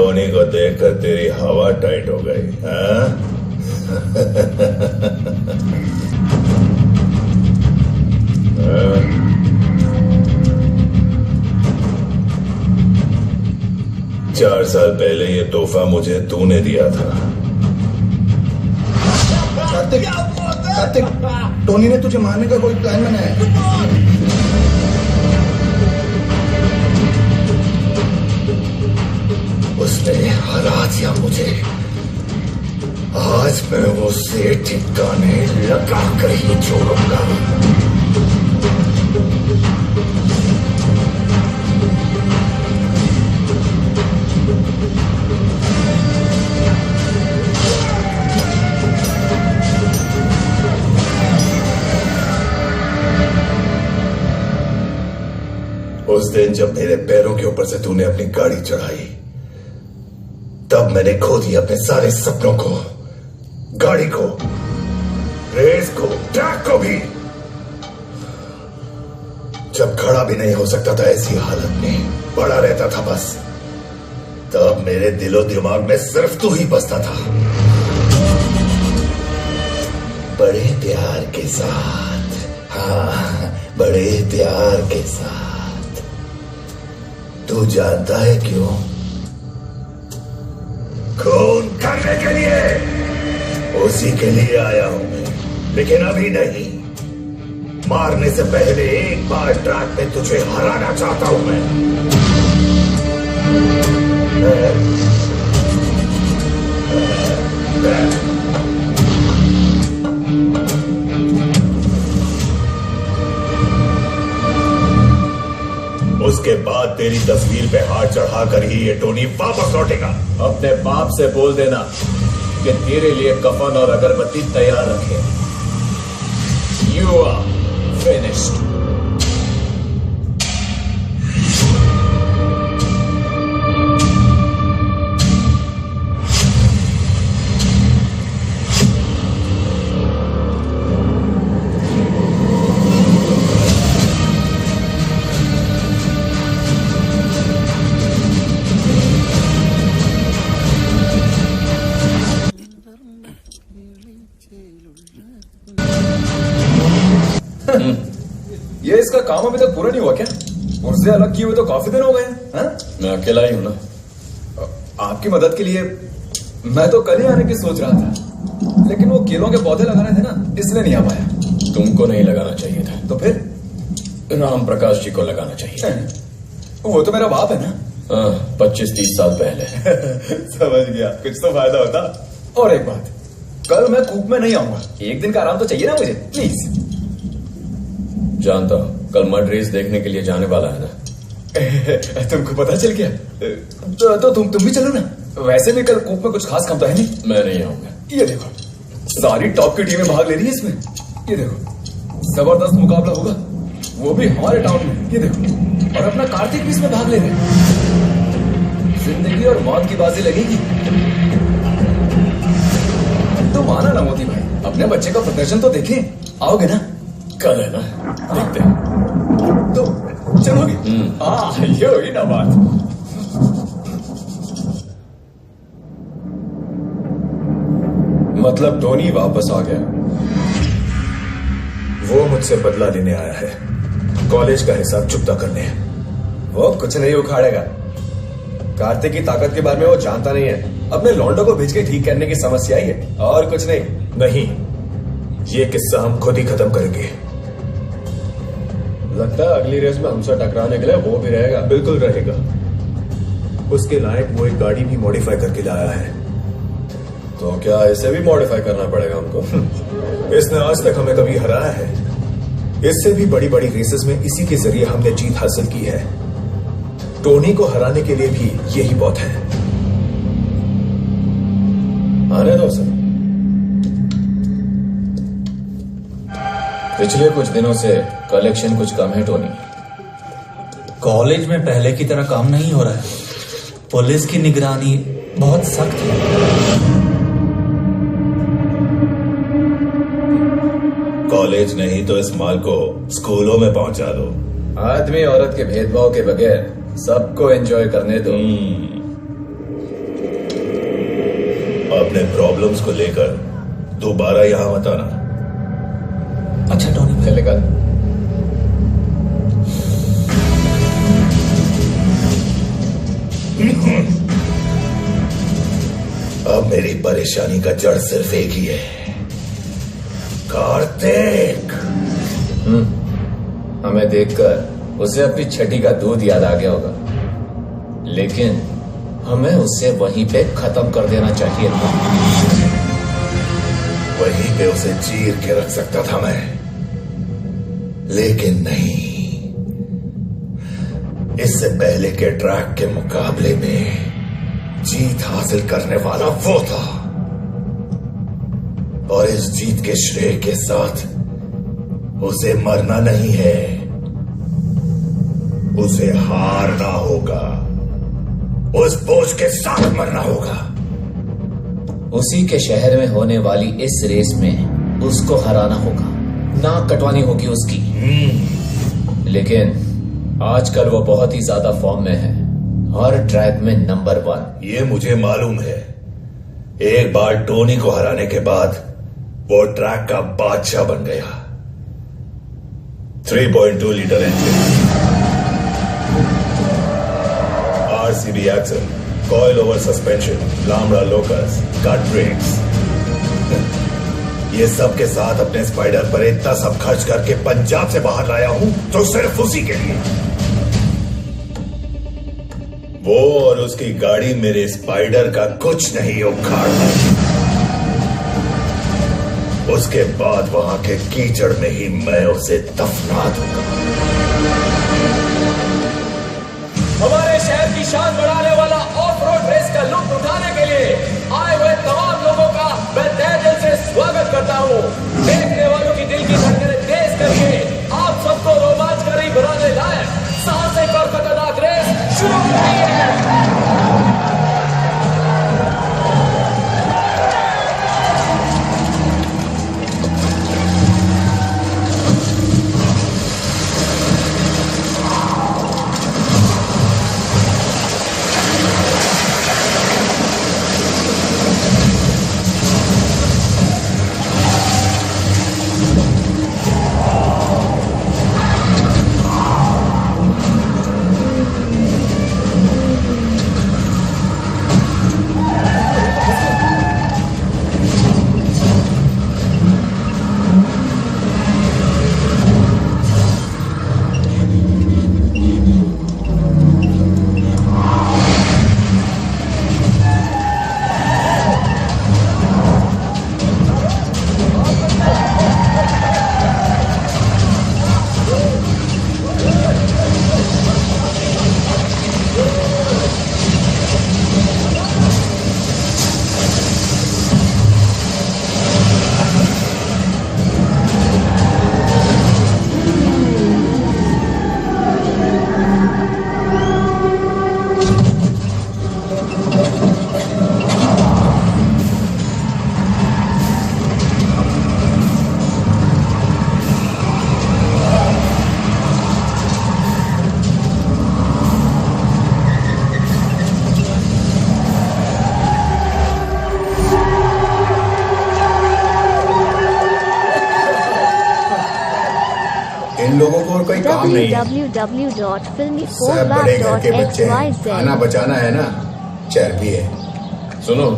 टोनी को देखकर तेरी हवा टाइट हो गई, हाँ? चार साल पहले ये तोहफा मुझे तूने दिया था। कार्तिक, टोनी ने तुझे मारने का कोई प्लान बनाया है? उसने हरा दिया मुझे। आज मैं उसे ठिकाने लगा कर ही छोड़ूंगा। उस दिन जब मेरे पैरों के ऊपर से तूने अपनी गाड़ी चढ़ाई, तब मैंने खो दिया अपने सारे सपनों को, गाड़ी को, रेस को, ट्रैक को भी। जब खड़ा भी नहीं हो सकता था ऐसी हालत में, पड़ा रहता था बस, तब मेरे दिलो दिमाग में सिर्फ तू ही बसता था। बड़े प्यार के साथ, हाँ, बड़े प्यार के साथ। तू जानता है क्यों? खून करने के लिए। उसी के लिए आया हूं मैं, लेकिन अभी नहीं। मारने से पहले एक बार ट्रैक में तुझे हराना चाहता हूं मैं। उसके बाद तेरी तस्वीर पे हाथ चढ़ाकर ही ये टोनी वापस लौटेगा। अपने बाप से बोल देना कि तेरे लिए कफन और अगरबत्ती तैयार रखे। You are finished. ये इसका काम अभी तक पूरा नहीं हुआ क्या? पुर्जे अलग किए हुए तो काफी दिन हो गए हैं। मैं अकेला ही हूं ना। आपकी मदद के लिए मैं तो कल ही आने की सोच रहा था, लेकिन वो केलों के पौधे लगाने थे ना, इसलिए नहीं आ पाया। तुमको नहीं लगाना चाहिए था। तो फिर? राम प्रकाश जी को लगाना चाहिए। वो तो मेरा बाप है ना। 25-30 साल पहले। समझ गया, कुछ तो फायदा होता। और एक बात, कल मैं कूप में नहीं आऊंगा, एक दिन का आराम तो चाहिए ना मुझे, प्लीज। जानता हूं, कल मड रेस देखने के लिए जाने वाला है ना। तुमको पता चल गया? तो तुम भी चलो ना। वैसे भी कल कूप में कुछ खास काम तो है नहीं। मैं नहीं आऊंगा। ये देखो, सारी टॉप की टीमें भाग ले रही है इसमें। ये देखो, जबरदस्त मुकाबला होगा, वो भी हमारे टाउन में। ये देखो, और अपना कार्तिक भी इसमें भाग ले रहे हैं। जिंदगी और मौत की बाजी लगेगी। तो माना ना मोती भाई, अपने बच्चे का प्रदर्शन तो देखें। आओगे ना? कल है ना, देखते हैं। तो चलोगे? हाँ, ये होगी ना बात। मतलब टोनी वापस आ गया। वो मुझसे बदला लेने आया है, कॉलेज का हिसाब चुकता करने। वो कुछ नहीं उखाड़ेगा। कार्तिक की ताकत के बारे में वो जानता नहीं है। अपने लौंडों को भेज के ठीक करने की समस्या ही है, और कुछ नहीं। नहीं, ये किस्सा हम खुद ही खत्म करेंगे। लगता है अगली रेस में हमसे टकराने के लिए वो भी रहेगा। बिल्कुल रहेगा। उसके लायक वो एक गाड़ी भी मॉडिफाई करके लाया है। तो क्या इसे भी मॉडिफाई करना पड़ेगा हमको? इसने आज तक हमें कभी हराया है। इससे भी बड़ी बड़ी रेसेस में इसी के जरिए हमने जीत हासिल की है। टोनी को हराने के लिए भी यही बहुत है। आने दो सर। पिछले कुछ दिनों से कलेक्शन कुछ कम है टोनी। कॉलेज में पहले की तरह काम नहीं हो रहा है। पुलिस की निगरानी बहुत सख्त है। कॉलेज नहीं तो इस माल को स्कूलों में पहुंचा दो। आदमी औरत के भेदभाव के बगैर सबको एंजॉय करने दो। अपने प्रॉब्लम्स को लेकर दोबारा यहां मत आना। अच्छा टोनी, चलेगा। अब मेरी परेशानी का जड़ सिर्फ एक ही है, कार्तिक। हमें देखकर उसे अपनी छठी का दूध याद आ गया होगा, लेकिन हमें उसे वहीं पे खत्म कर देना चाहिए था। वहीं पे उसे चीर के रख सकता था मैं, लेकिन नहीं। इससे पहले के ट्रैक के मुकाबले में जीत हासिल करने वाला वो था, और इस जीत के श्रेय के साथ उसे मरना नहीं है, उसे हारना होगा। उस बोझ के साथ मरना होगा। उसी के शहर में होने वाली इस रेस में उसको हराना होगा, नाक कटवानी होगी उसकी। लेकिन आजकल वो बहुत ही ज्यादा फॉर्म में है, हर ट्रैक में नंबर 1। ये मुझे मालूम है। एक बार टोनी को हराने के बाद वो ट्रैक का बादशाह बन गया। 3.2 litre engine, RCB axle, coil over suspension, लामड़ा लोकस, कट ब्रेक्स, ये सब के साथ अपने स्पाइडर पर इतना सब खर्च करके पंजाब से बाहर लाया हूं तो सिर्फ उसी के लिए। वो और उसकी गाड़ी मेरे स्पाइडर का कुछ नहीं उखाड़ पाई। उसके बाद वहां के कीचड़ में ही मैं उसे दफना दूंगा। हमारे शहर की शान बढ़ाने वाला ऑफ रोड रेस का लुत्फ उठाने के लिए आए हुए तमाम लोगों का मैं तहे दिल से स्वागत करता हूँ। देखने वालों की दिल की धड़कनें तेज करके आप सबको रोमांचकारी बनाने लायक साहसिक और खतरनाक रेस शुरू करती है। इन लोगों को और कोई काम नहीं है। सब बड़े घर के बच्चे हैं, खाना बचाना है ना, चर्बी है। सुनो,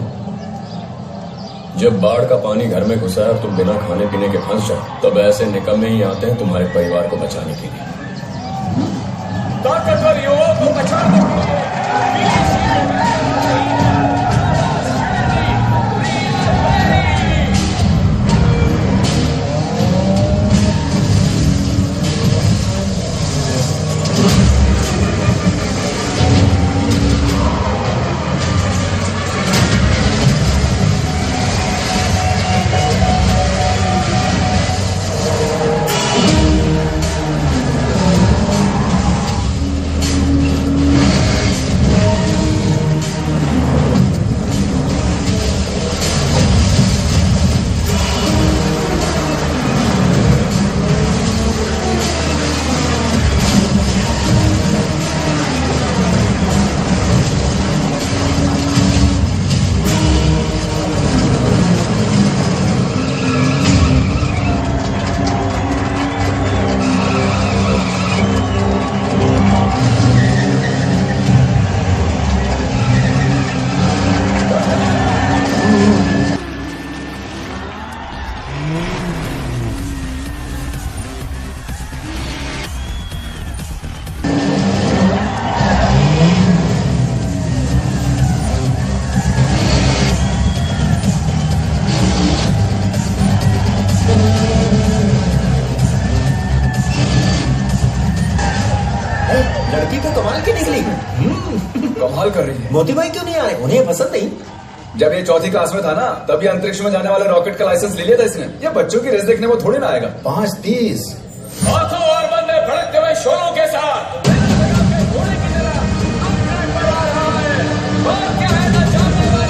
जब बाढ़ का पानी घर में घुसा है और तुम बिना खाने पीने के फंस जाओ, तब ऐसे निकम्मे ही आते हैं तुम्हारे परिवार को बचाने के लिए। ताकतवर युवाओं को बचाने के लिए लड़की तो कमाल की निकली। कमाल कर रही है। मोती भाई क्यों नहीं आए? उन्हें पसंद नहीं? जब ये चौथी क्लास में था ना, तब ये अंतरिक्ष में जाने वाले रॉकेट का लाइसेंस ले लिया था इसने। ये बच्चों की रेस देखने वो थोड़ी ना आएगा। 5:30 हाथों और बंदे भड़कते हुए शोरों के साथ घोड़े की तरह अब ट्रैक पर आ रहा है। और क्या है ना जानने वाला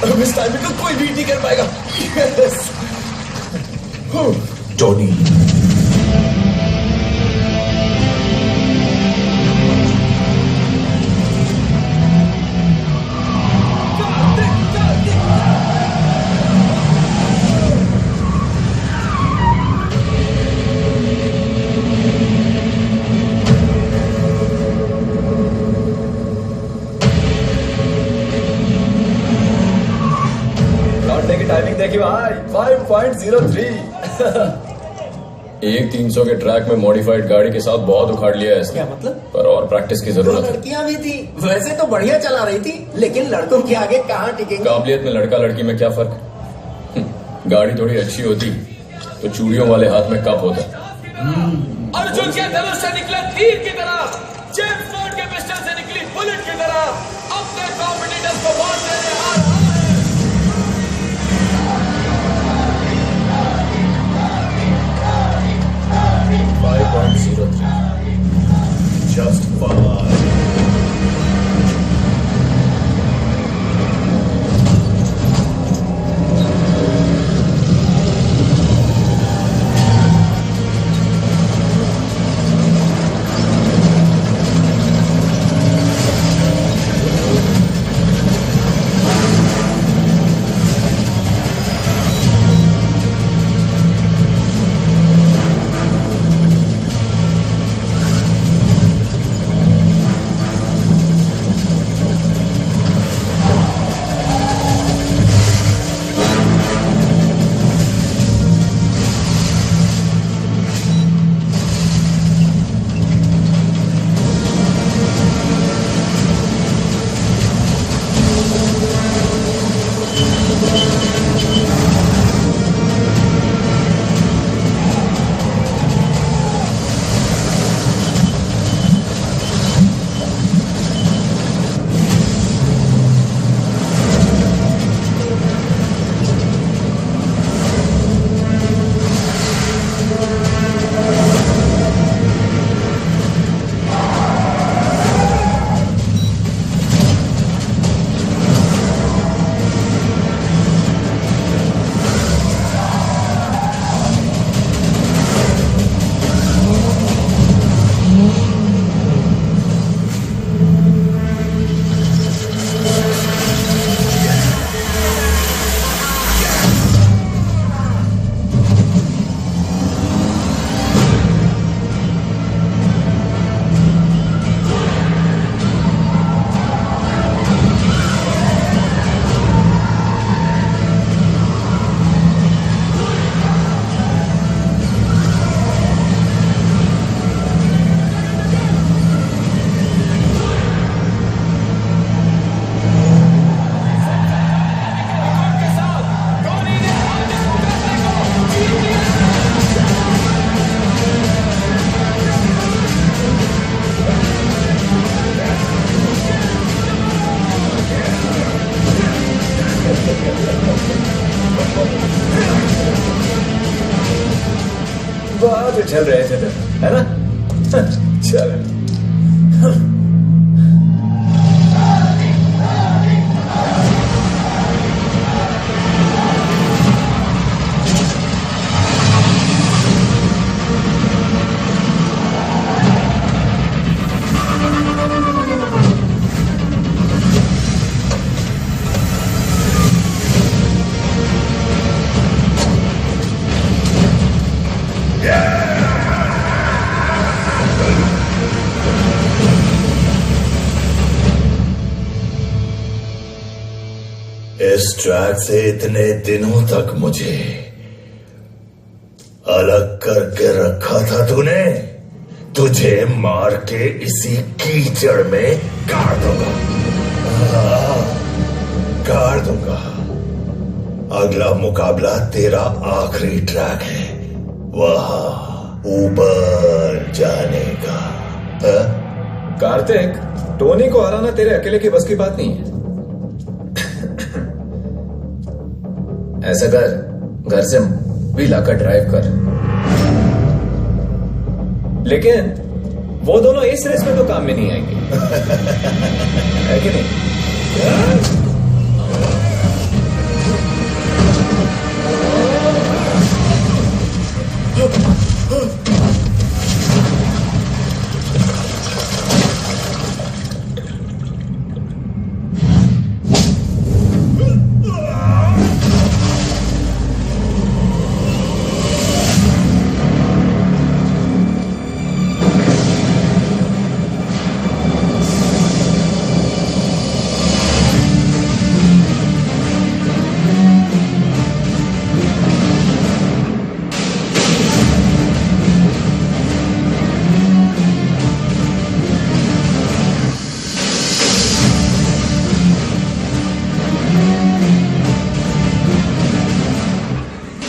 अब इस टाइम में कोई बीट नहीं कर पाएगा। टोनी टाइमिंग देखी भाई 5.03 एक 300 के ट्रैक में मॉडिफाइड गाड़ी के साथ बहुत उखाड़ लिया है इसने। क्या मतलब? पर और प्रैक्टिस की जरूरत है। लड़कियां भी थी, वैसे तो बढ़िया चला रही थी, लेकिन लड़कों के आगे कहाँ टिकेंगे? काबिलियत में लड़का लड़की में क्या फर्क? गाड़ी थोड़ी अच्छी होती तो चूड़ियों वाले हाथ में कप होता। अर्जुन के धनुष से निकला तीर की तरह, जेम्स बॉन्ड के पिस्टल से निकली बुलेट की तरह अपने कॉम्पिटिटर्स को मार देने आ रहा है। Just fine. फिर चल रहे थे है ना? चल इस ट्रैक से इतने दिनों तक मुझे अलग करके रखा था तूने। तुझे मार के इसी कीचड़ में गाड़ दूंगा, गाड़ दूंगा। अगला मुकाबला तेरा आखिरी ट्रैक है, वहां ऊपर जाने का। कार्तिक, टोनी को हराना तेरे अकेले की बस की बात नहीं है। ऐसा कर, घर से भी लाकर ड्राइव कर। लेकिन वो दोनों इस रेस में तो काम में नहीं आएंगे, है कि नहीं?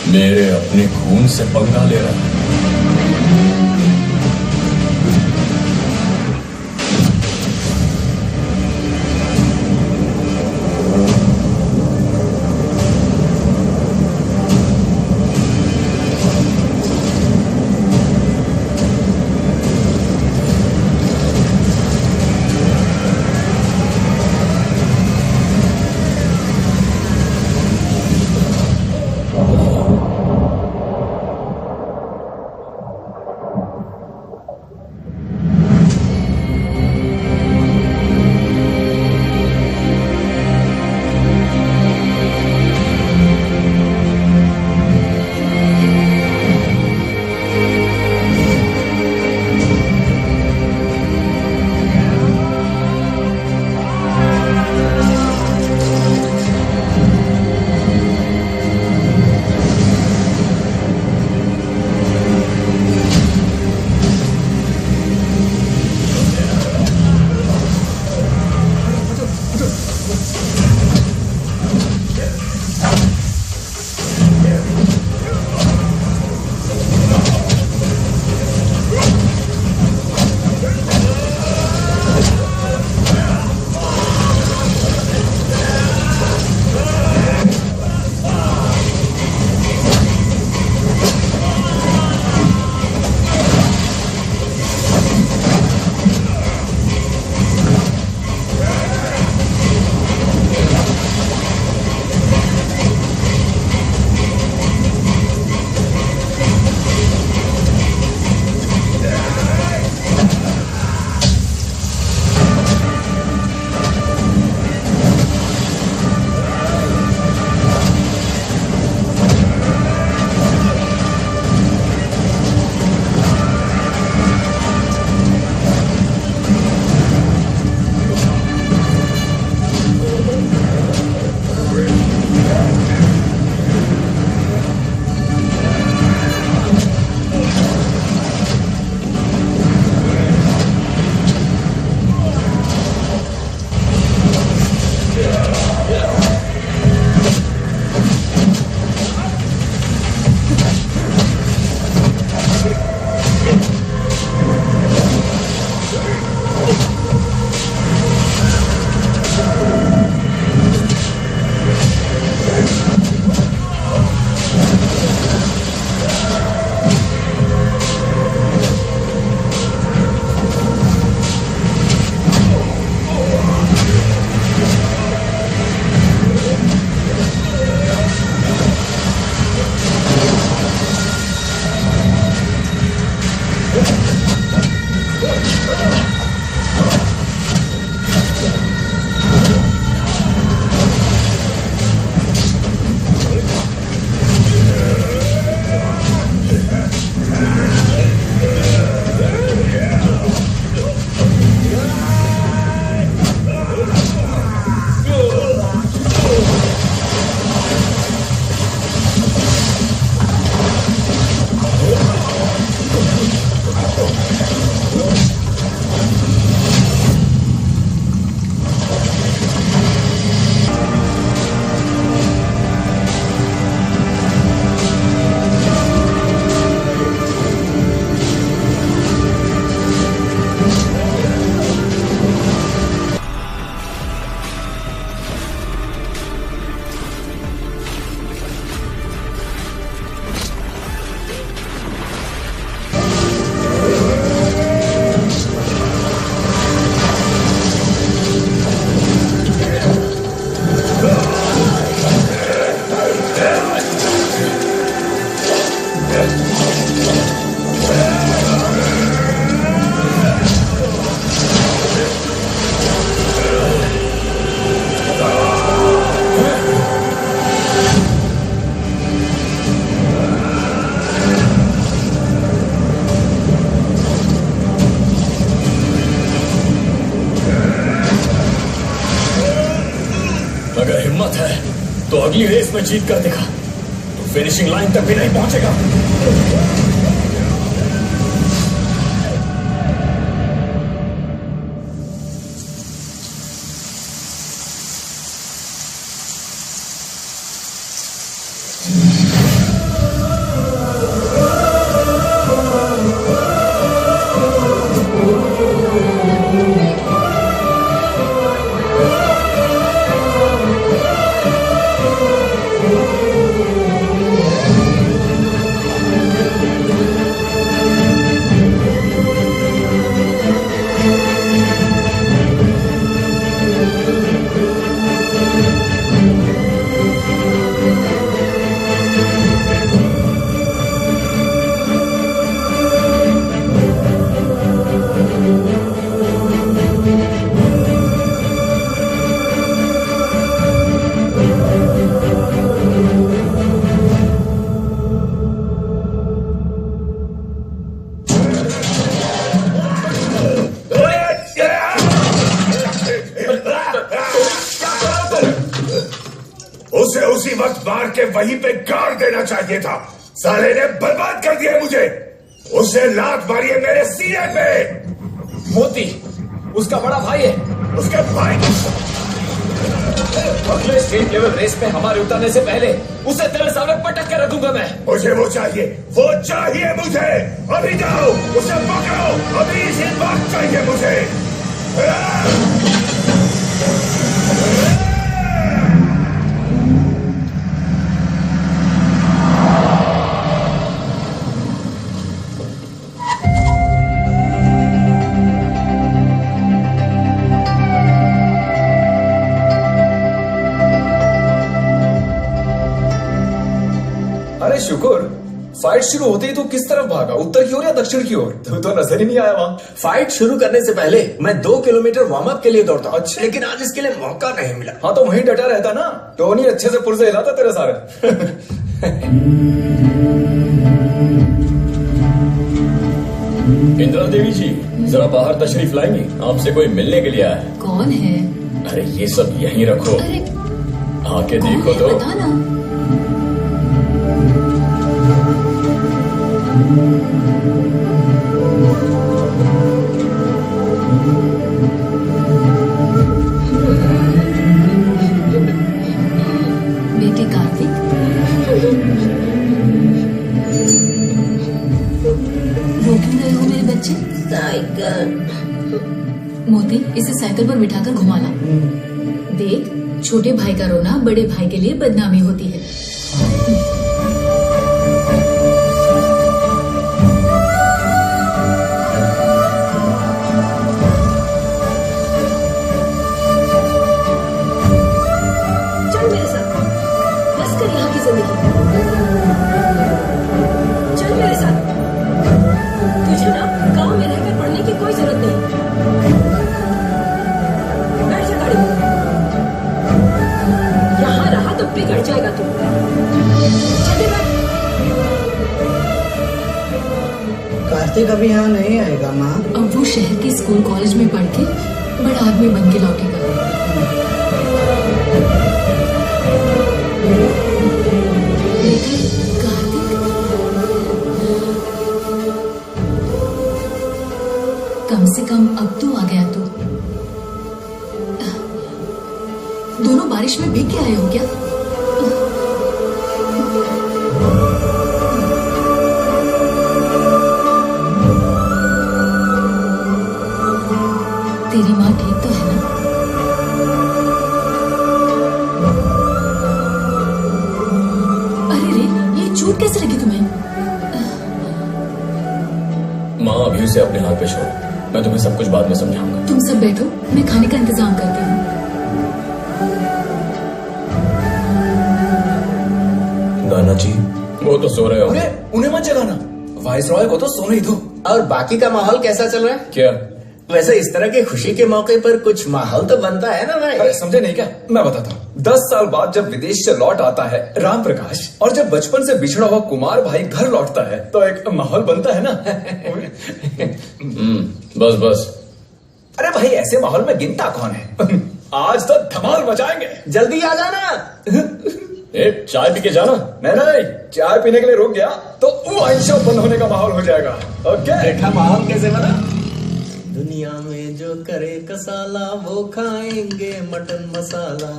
मेरे अपने खून से पंगा ले रहा है। अगर हिम्मत है तो अगली रेस में जीत कर दिखा। तो फिनिशिंग लाइन तक भी नहीं पहुंचेगा। उसे उसी वक्त मार के वहीं पे गाड़ देना चाहिए था। साले ने बर्बाद कर दिया मुझे। उसे लात मारी है मेरे सीने पे। मोती उसका बड़ा भाई है। उसके भाई अगले स्टेट लेवल रेस में हमारे उतरने से पहले उसे तेरे सामने पटक के रखूंगा मैं। मुझे वो चाहिए मुझे। अभी जाओ उसे पकड़ो, अभी इसी वक्त चाहिए मुझे। अरे शुक्र, फाइट शुरू होते ही तो किस तरफ भागा, उत्तर की ओर या दक्षिण की ओर? तू तो नजर ही नहीं आया वहां। फाइट शुरू करने से पहले मैं 2 किलोमीटर वार्म अप के लिए दौड़ता हूँ। अच्छा। लेकिन आज इसके लिए मौका नहीं मिला। हाँ तो वहीं डटा रहता ना, टोनी अच्छे से पुर्जे हिलाता तेरे सारे। इंदिरा देवी जी जरा बाहर तशरीफ लाएंगी, आपसे कोई मिलने के लिए आया है। कौन है? अरे ये सब यहीं रखो, अरे आके देखो तो। बता ना। बेटे कार्तिक, रो क्यों रहे हो मेरे बच्चे? साइकिल। मोती, इसे साइकिल पर बिठाकर घुमाना। देख, छोटे भाई का रोना बड़े भाई के लिए बदनामी होती है। चल मेरे साथ, बस कर यहाँ की जिंदगी। चल मेरे साथ। तुझे ना गांव में रहकर पढ़ने की कोई जरूरत नहीं। बैठ जा गाड़ी में। यहाँ रहा तो बिगड़ जाएगा तू। चल बैठ। कार्तिक अभी यहाँ नहीं आएगा माँ। अब वो शहर के स्कूल कॉलेज में पढ़ के बड़ा आदमी बन के लौटेगा। बेटे कार्तिक, कम से कम अब तो आ गया तू। दोनों बारिश में भीग के आए हो क्या? तेरी माँ ठीक तो है ना? अरे रे, ये चोट कैसे लगी तुम्हें? माँ अभी उसे अपने हाथ पे छोड़ो, मैं तुम्हें सब कुछ बाद में समझाऊंगा। तुम सब बैठो, मैं खाने का इंतजाम करती हूँ। नाना जी वो तो सो रहे हो। उन्हें मत जगाना, वाइस रॉय को तो सोने ही दो। और बाकी का माहौल कैसा चल रहा है? क्या? वैसे इस तरह के खुशी के मौके पर कुछ माहौल तो बनता है ना भाई? अरे समझे नहीं क्या? मैं बताता हूँ। 10 साल बाद जब विदेश से लौट आता है राम प्रकाश, और जब बचपन से बिछड़ा हुआ कुमार भाई घर लौटता है तो एक माहौल बनता है ना। बस बस। अरे भाई ऐसे माहौल में गिनता कौन है? आज तो धमाल मचाएंगे। जल्दी आ जाना। एक चाय पी के जाना। नहीं, चाय पीने के लिए रुक गया तो वाइन शॉप बंद होने का माहौल हो जाएगा। ओके, देखा माहौल कैसे बना। दुनिया में जो करे कसाला वो खाएंगे मटन मसाला।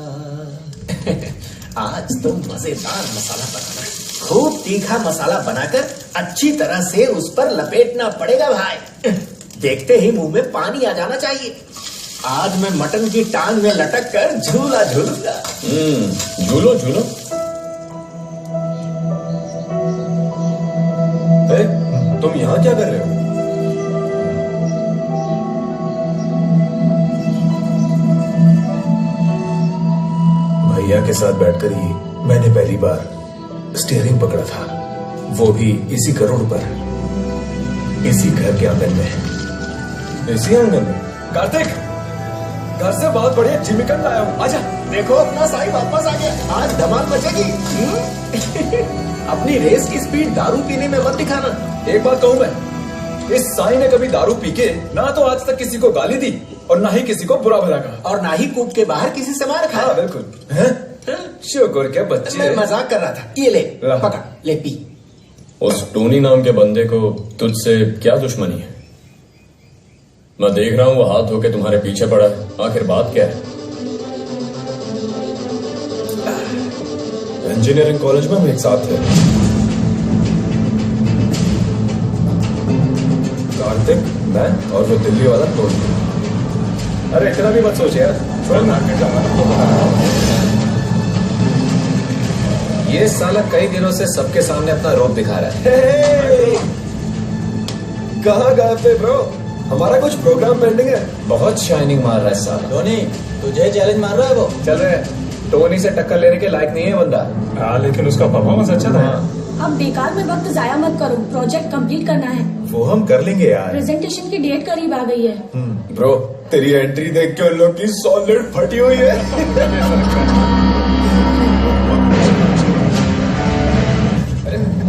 आज तो मजेदार मसाला बनाना है। खूब तीखा मसाला बनाकर अच्छी तरह से उस पर लपेटना पड़ेगा भाई। देखते ही मुंह में पानी आ जाना चाहिए। आज मैं मटन की टांग में लटक कर झूला झूलूंगा। झूलो झूलो। तुम यहाँ क्या कर रहे हो? भैया के साथ बैठकर ही मैंने पहली बार स्टीयरिंग पकड़ा था, वो भी इसी करोड़ पर, इसी घर के आंगन में। इसी आंगन में? कार्तिक, घर से बहुत बढ़िया जिमिकन लाया हूँ, आजा। देखो अपना साई वापस आ गया। आज धमाल मचेगी। अपनी रेस की स्पीड दारू पीने में मत दिखाना। एक बात कहूँ मैं, इस साई ने कभी दारू पी के ना तो आज तक किसी को गाली दी और ना ही किसी को बुरा भला कहा, और ना ही कूप के बाहर किसी से मार खाया। बिल्कुल। शुक्र क्या बच्चे। मैं मजाक कर रहा था। ये ले पकड़, ले पी। उस टोनी नाम के बंदे को तुझसे क्या दुश्मनी है? मैं देख रहा हूँ वो हाथ धो के तुम्हारे पीछे पड़ा है। आखिर बात क्या है? इंजीनियरिंग कॉलेज में हम एक साथ थे। कार्तिक, मैं और वो दिल्ली वाला टोनी। अरे इतना भी मत सोच यार, छोड़ मार्केट जाना। ये साला कई दिनों से सबके सामने अपना रोब दिखा रहा है। कहाँ गए थे ब्रो? हमारा कुछ प्रोग्राम पेंडिंग है। बहुत शाइनिंग मार रहा है साला। टोनी, तुझे चैलेंज मार रहा है वो। चल रहे, टोनी से टक्कर लेने के लायक नहीं है बंदा। हाँ, लेकिन उसका परफॉर्मेंस अच्छा था। अब बेकार में वक्त जाया मत करो, प्रोजेक्ट कंप्लीट करना है। वो हम कर लेंगे यार। प्रेजेंटेशन की डेट करीब आ गई है। ब्रो, तेरी एंट्री देख के उन लोग की सॉलिड फटी हुई है।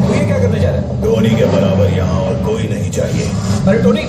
ये क्या करने जा रहा है? धोनी के बराबर यहाँ और कोई नहीं चाहिए। अरे टोनी,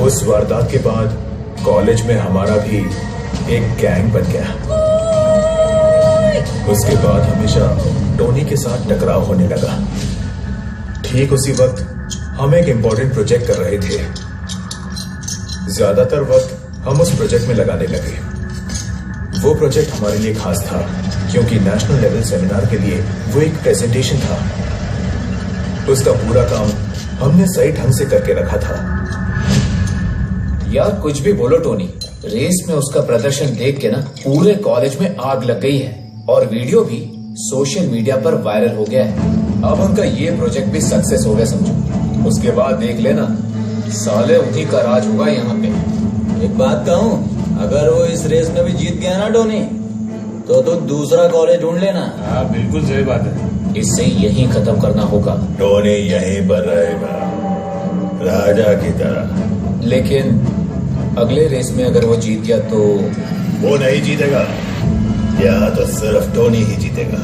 उस वारदात के बाद कॉलेज में हमारा भी एक गैंग बन गया। उसके बाद हमेशा टोनी के साथ टकराव होने लगा। ठीक उसी वक्त हम एक इम्पोर्टेंट प्रोजेक्ट कर रहे थे। ज्यादातर वक्त हम उस प्रोजेक्ट में लगाने लगे। वो प्रोजेक्ट हमारे लिए खास था क्योंकि नेशनल लेवल सेमिनार के लिए वो एक प्रेजेंटेशन था। उसका पूरा काम हमने सही ढंग से करके रखा था। यार कुछ भी बोलो टोनी, रेस में उसका प्रदर्शन देख के ना पूरे कॉलेज में आग लग गई है और वीडियो भी सोशल मीडिया पर वायरल हो गया है। अब उनका ये प्रोजेक्ट भी सक्सेस हो गया समझो। उसके बाद देख लेना साले उन्हीं का राज होगा यहाँ पे। एक बात कहूँ, अगर वो इस रेस में भी जीत गया ना टोनी, तो तू दूसरा कॉलेज ढूंढ लेना। हाँ बिल्कुल सही बात है। इसे यहीं खत्म करना होगा। टोनी यहीं पर रहेगा, राजा की तरह। लेकिन अगले रेस में अगर वो जीत गया तो? वो नहीं जीतेगा। यहाँ तो सिर्फ टोनी ही जीतेगा।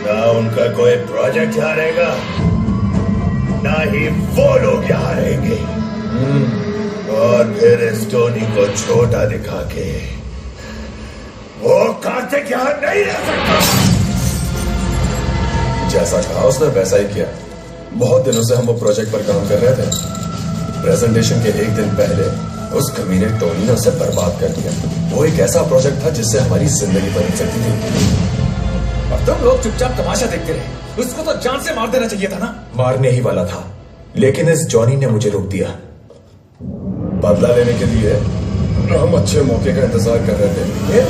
ना उनका कोई प्रोजेक्ट हारेगा, ना ही वो लोग यहाँ रहेंगे। और फिर इस टोनी को छोटा दिखा के वो कार्तिक यहाँ नहीं रह सकता। जैसा कहा उसने वैसा ही किया। बहुत दिनों से हम वो प्रोजेक्ट पर काम कर रहे थे। प्रेजेंटेशन के एक दिन पहले उस कमीने टोनी ने उसे बर्बाद कर दिया। वो एक ऐसा प्रोजेक्ट था जिससे हमारी जिंदगी बदल सकती थी। और तुम लोग चुपचाप तमाशा देखते रहे। उसको तो जान से मार देना चाहिए था ना। मारने ही वाला था, लेकिन इस जॉनी ने मुझे रोक दिया। बदला लेने के लिए हम अच्छे मौके का इंतजार कर रहे थे।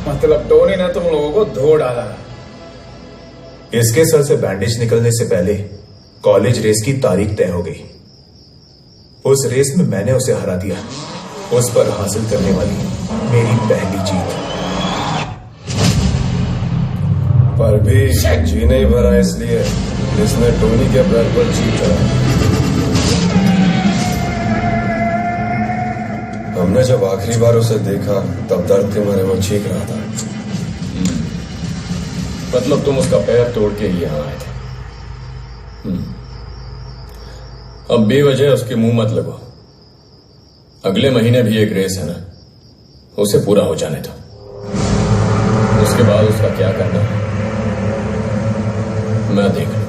मतलब टोनी ने तुम लोगों को धो डाला। इसके सर से बैंडेज निकलने से पहले कॉलेज रेस की तारीख तय हो गई। उस रेस में मैंने उसे हरा दिया। उस पर हासिल करने वाली मेरी पहली जीत। पर भी जी नहीं भरा, इसलिए इसने टोनी के पैर पर जीत करा। हमने जब आखिरी बार उसे देखा तब दर्द के मारे वो चीख रहा था। मतलब तुम उसका पैर तोड़ के ही यहां आए थे। अब बेवजह उसके मुंह मत लगो। अगले महीने भी एक रेस है ना, उसे पूरा हो जाने दो। उसके बाद उसका क्या करना है मैं देख लूंगा।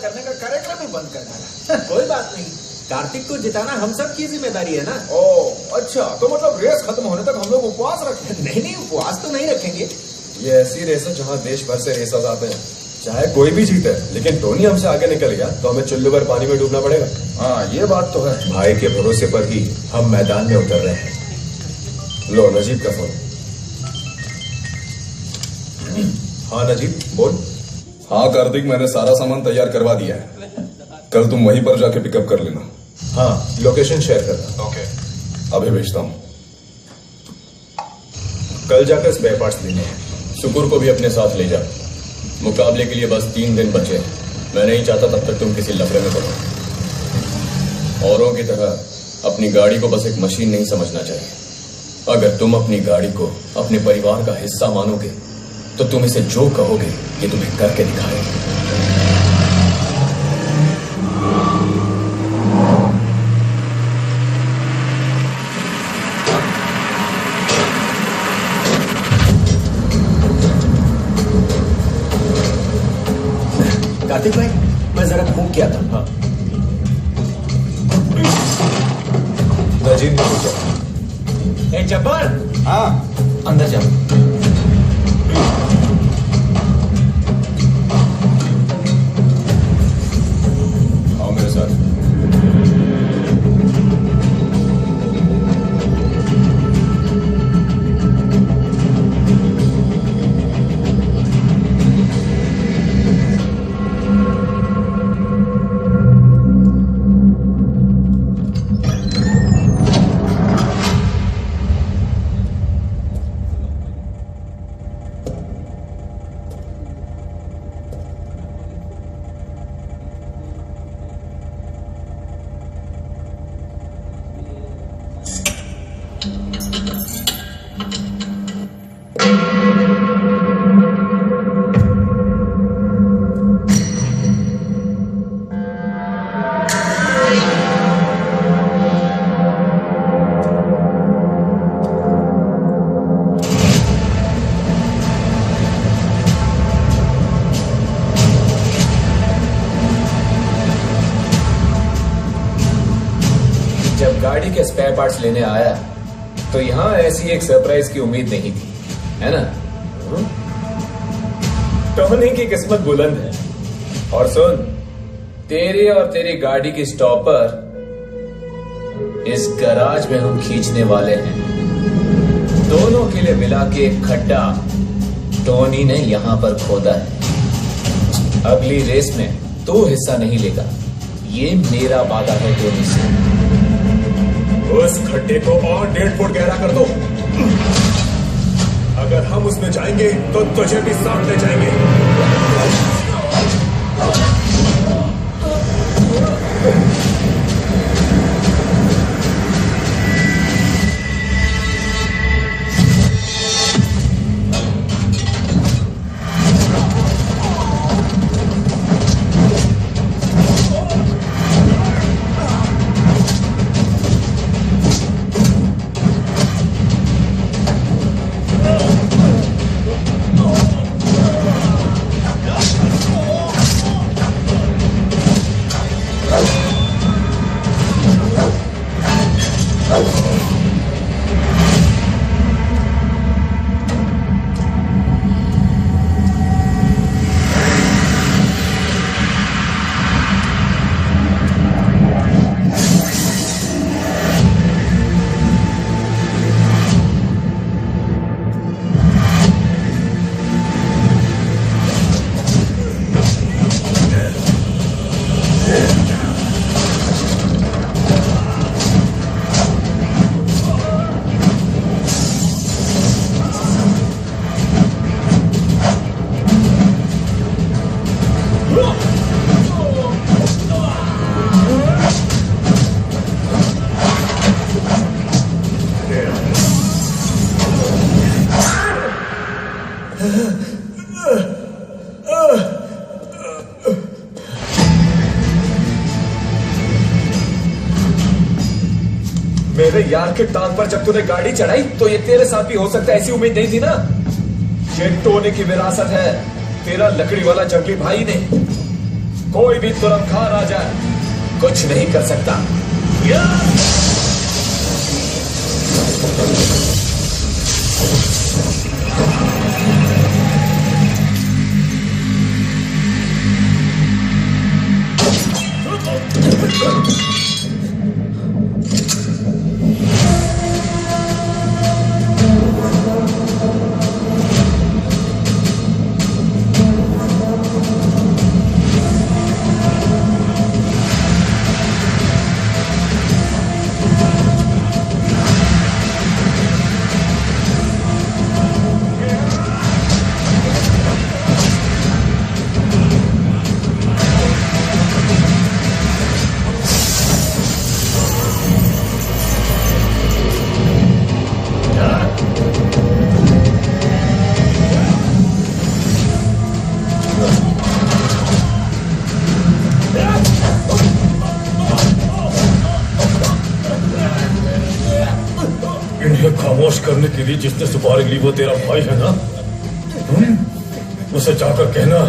करने का कार्यक्रम ही बंद कर डाला। कोई बात नहीं, कार्तिक को जिताना हम सब की जिम्मेदारी है ना। ओ अच्छा, तो मतलब रेस खत्म होने तक हम लोग उपवास रखें? नहीं, उपवास तो नहीं रखेंगे। ये ऐसी रेस है जहाँ देश भर से रेसर्स आते हैं, चाहे कोई भी जीते, लेकिन टोनी हमसे आगे निकल गया तो हमें चुल्लू भर पानी में डूबना पड़ेगा। हाँ ये बात तो है। भाई के भरोसे पर ही हम मैदान में उतर रहे हैं। लो नजीब का फोन। हाँ नजीब बोल। हाँ कार्तिक, मैंने सारा सामान तैयार करवा दिया है, कल तुम वहीं पर जाके पिकअप कर लेना। हाँ लोकेशन शेयर करना। ओके, अभी भेजता हूँ। कल जाकर स्पेयर पार्ट्स लेने हैं। शुक्र को भी अपने साथ ले जा। मुकाबले के लिए बस 3 दिन बचे। मैं नहीं चाहता तब तक तुम किसी लफड़े में पड़ो। औरों की तरह अपनी गाड़ी को बस एक मशीन नहीं समझना चाहिए। अगर तुम अपनी गाड़ी को अपने परिवार का हिस्सा मानोगे तो तुम इसे जो कहोगे ये तुम्हें करके दिखाएगा। कार्तिक भाई, मैं जरा फूंक किया था। हाँ। नजीब जब्बार, हाँ अंदर जाओ। आओ मेरे साथ। जब गाड़ी के स्पेयर पार्ट्स लेने आया तो यहां ऐसी एक सरप्राइज की उम्मीद नहीं थी, है ना? टोनी की किस्मत बुलंद है। और सुन, तेरी और तेरी गाड़ी की स्टॉपर इस गराज में हम खींचने वाले हैं। दोनों के लिए मिला के एक खड्डा टोनी ने यहां पर खोदा है। अगली रेस में तू हिस्सा नहीं लेगा, ये मेरा वादा है टोनी से। उस खड्डे को और 1.5 फुट गहरा कर दो। अगर हम उसमें जाएंगे तो तुझे भी साथ ले जाएंगे। मेरे यार के टांग पर जब तूने गाड़ी चढ़ाई तो ये तेरे साथ भी हो सकता है, ऐसी उम्मीद नहीं थी ना। ये टोनी की विरासत है, तेरा लकड़ी वाला जंगली भाई ने। कोई भी तुरंत खार आ जाए, कुछ नहीं कर सकता। खामोश करने के लिए जिसने सुपारी ली वो तेरा भाई है ना? उसे जाकर कहना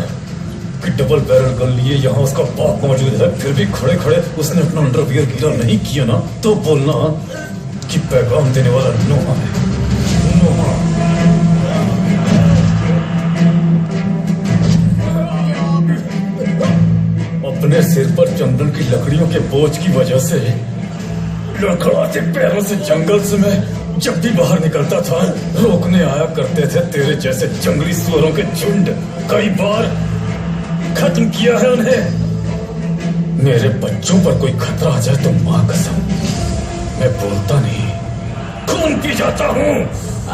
कि डबल बैरल गन लिए यहाँ उसका बाप मौजूद है, फिर भी खड़े खड़े उसने अपना अंडरवियर गीला नहीं किया ना, तो बोलना कि पैगाम देने वाला नोहा है। नोहा। अपने सिर पर जंगल की लकड़ियों के बोझ की वजह से लड़खड़ाते पैरों से जंगल से मैं जब भी बाहर निकलता था रोकने आया करते थे तेरे जैसे जंगली सुअरों के झुंड। कई बार खत्म किया है उन्हें। मेरे बच्चों पर कोई खतरा आ जाए तो मां कसम मैं बोलता नहीं, खून पी जाता हूँ।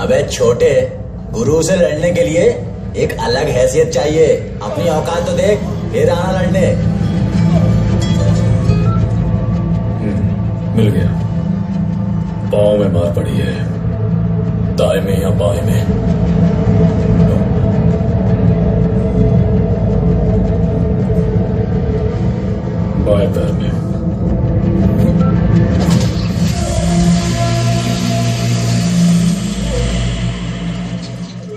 अबे छोटे, गुरु से लड़ने के लिए एक अलग हैसियत चाहिए। अपनी औकात तो देख, फिर आना लड़ने। मिल गया। पाँव में मार पड़ी है, दाएं में या बाएं में? बाएं पैर में।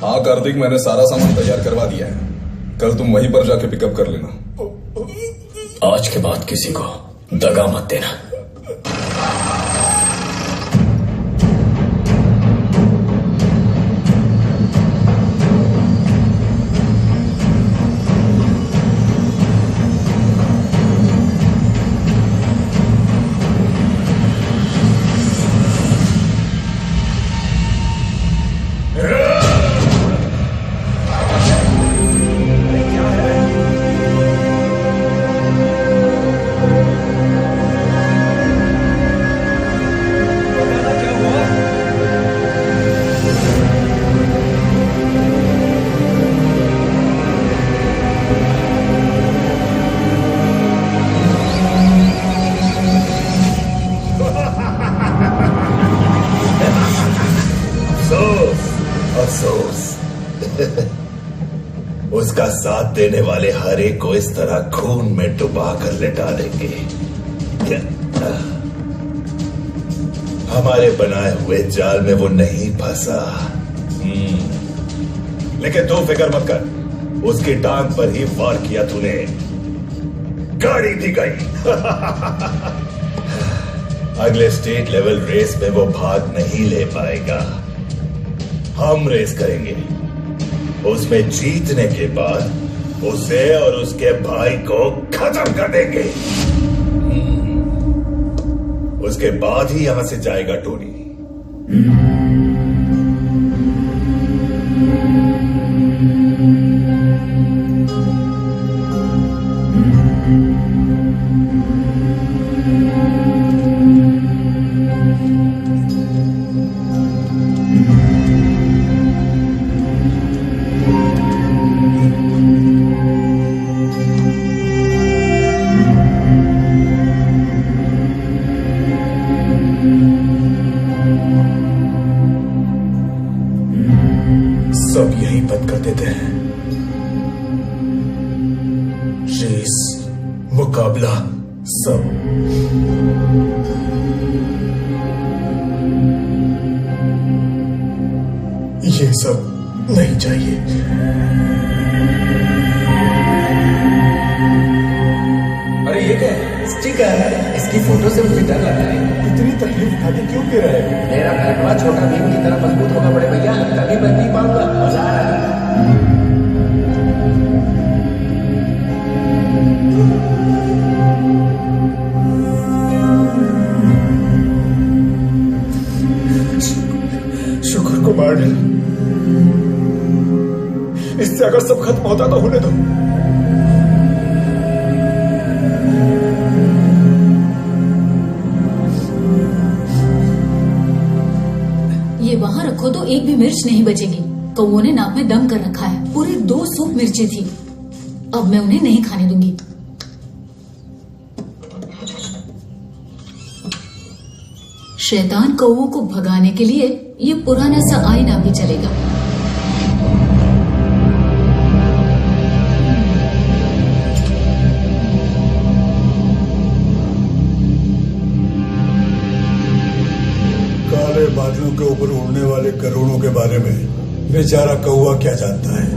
हाँ कार्तिक, मैंने सारा सामान तैयार करवा दिया है। कल तुम वहीं पर जाके पिकअप कर लेना। आज के बाद किसी को दगा मत देना। उसका साथ देने वाले हर एक को इस तरह खून में डुबा कर लेटा देंगे। हमारे बनाए हुए जाल में वो नहीं फंसा। लेकिन तू फिक्र मत कर, उसकी टांग पर ही वार किया तूने, गाड़ी दी गई। अगले स्टेट लेवल रेस में वो भाग नहीं ले पाएगा। हम रेस करेंगे, उसमें जीतने के बाद उसे और उसके भाई को खत्म कर देंगे। उसके बाद ही यहां से जाएगा टोनी। सब यही बंद कर देते हैं। रेस, मुकाबला, सब। ये सब नहीं चाहिए। की फोटो से मुझे डर लग रहा है। इतनी तकलीफ उठा के क्यों पी रहे हो? मेरा फैसला छोटा भीम की तरह मजबूत होगा बड़े भैया, तभी मैं पी पाऊंगा। मजा आ रहा है। शुक्र को मार डाला। इससे अगर सब खत्म होता तो होने दो। ये वहाँ रखो तो एक भी मिर्च नहीं बचेगी। कौओं ने नाक में दम कर रखा है। पूरे 2 सूप मिर्ची थी। अब मैं उन्हें नहीं खाने दूंगी। शैतान कौओं को भगाने के लिए ये पुराना सा आईना भी चलेगा। काले बादलों के ऊपर उड़ने वाले करोड़ों के बारे में बेचारा कौआ क्या जानता है।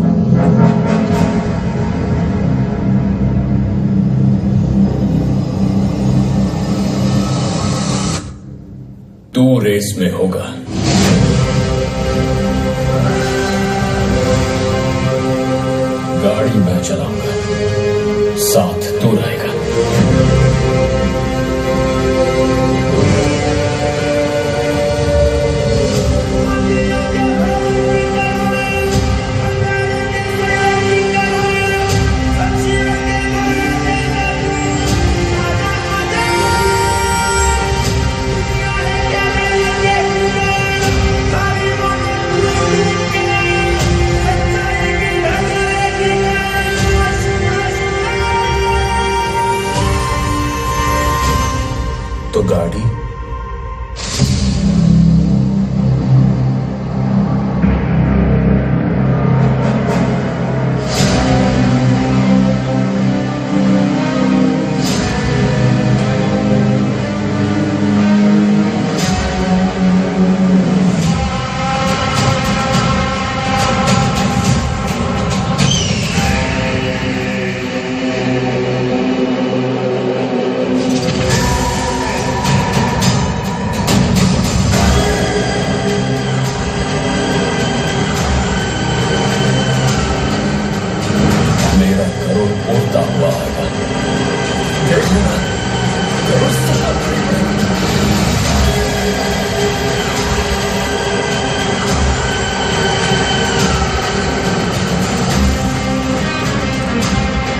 तू रेस में होगा। गाड़ी मैं चलाऊंगा, साथ तू रहेगा। तो गाड़ी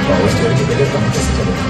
पावर स्टीयरिंग के बगैर काम कैसे चलेगा?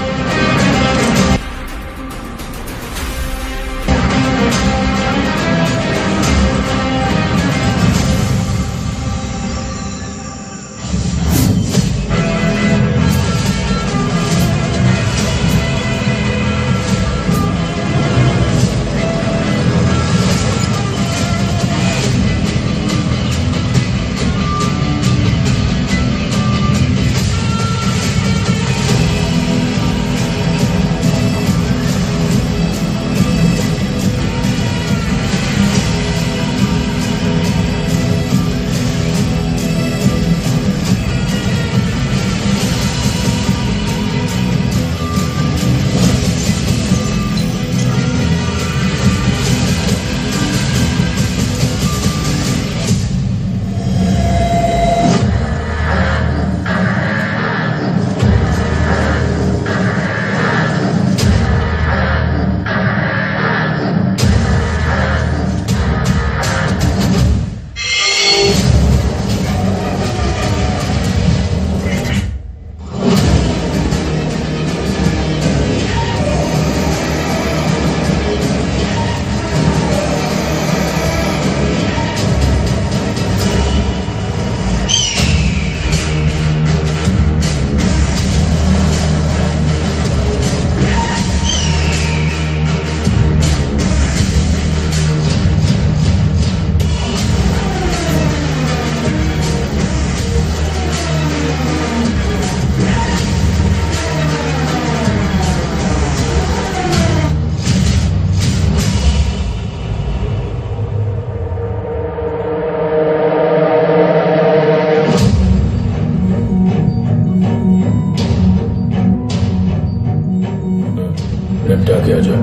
निपटा के आ जा।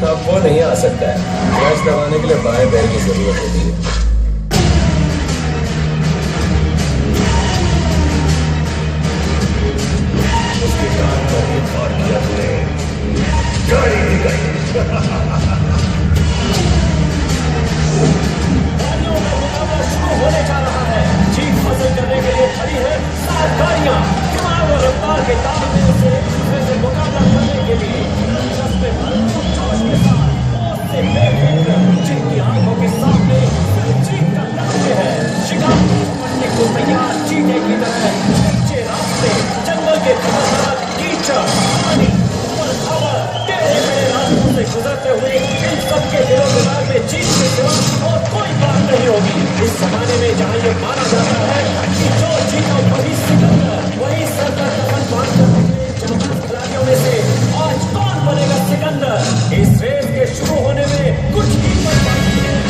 अब वो नहीं आ सकता है। क्लच दबाने के लिए बाएं पैर की जरूरत होती है। उसके कान पर ही फाड़ किया तूने। गाड़ी भी गई। होने जा रहा है। जीत हासिल करने के लिए खड़ी है 7 गाड़ियां। कमाल और रफ्तार के तालमेल में से एक दूसरे से मुकाबला करने के लिए जोश के साथ जिनकी आंखों के सामने जीत का लक्ष्य है। शिकागो पढ़ने को तैयार चीते की तरह नीचे रास्ते, जंगल के खतरनाक कीचड़, पानी और हवा, टेढ़े मेढ़े रास्तों से गुजरते हुए इन सबके दिलों दिमाग में जीत के सिवा और कोई बात नहीं होगी। इस जमाने में जहाँ ये माना जाता है कि जो जीता वही सिकंदर, वही सर का कफन बांधकर निकले जहां खिलाड़ियों में से आज कौन बनेगा सिकंदर? इस रेस के शुरू होने में कुछ ही पल बाकी है।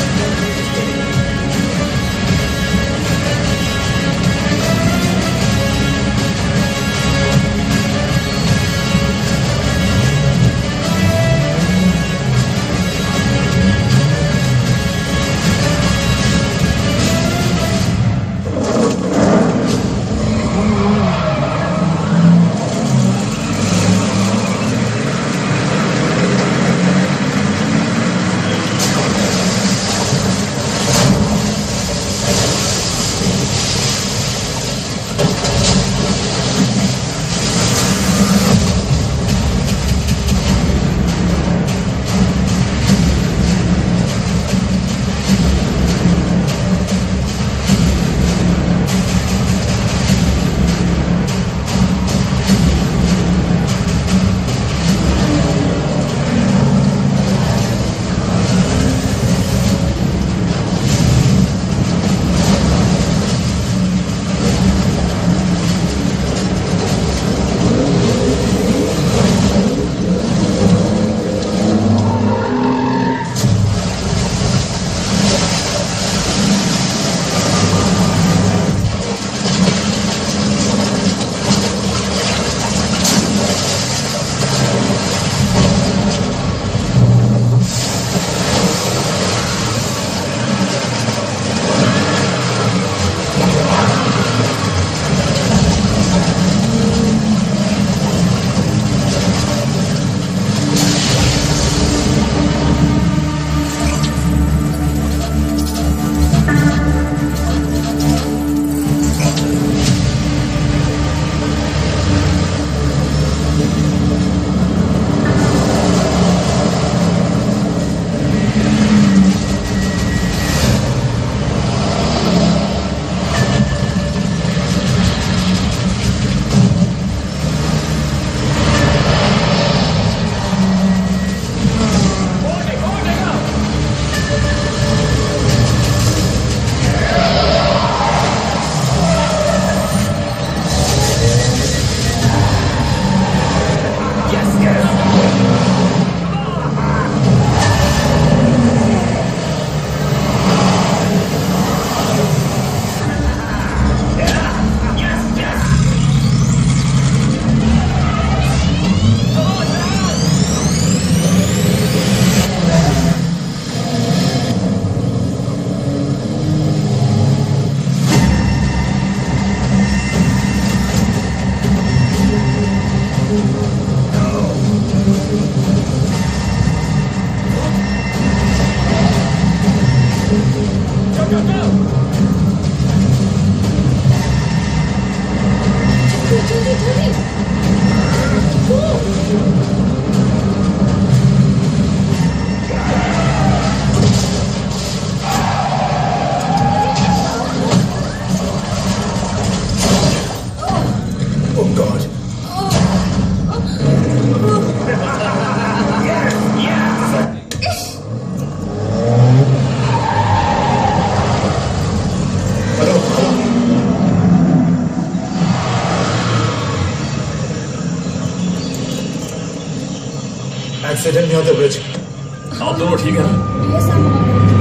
एक्सीडेंट नहीं होता ब्रिज। आप दोनों ठीक है?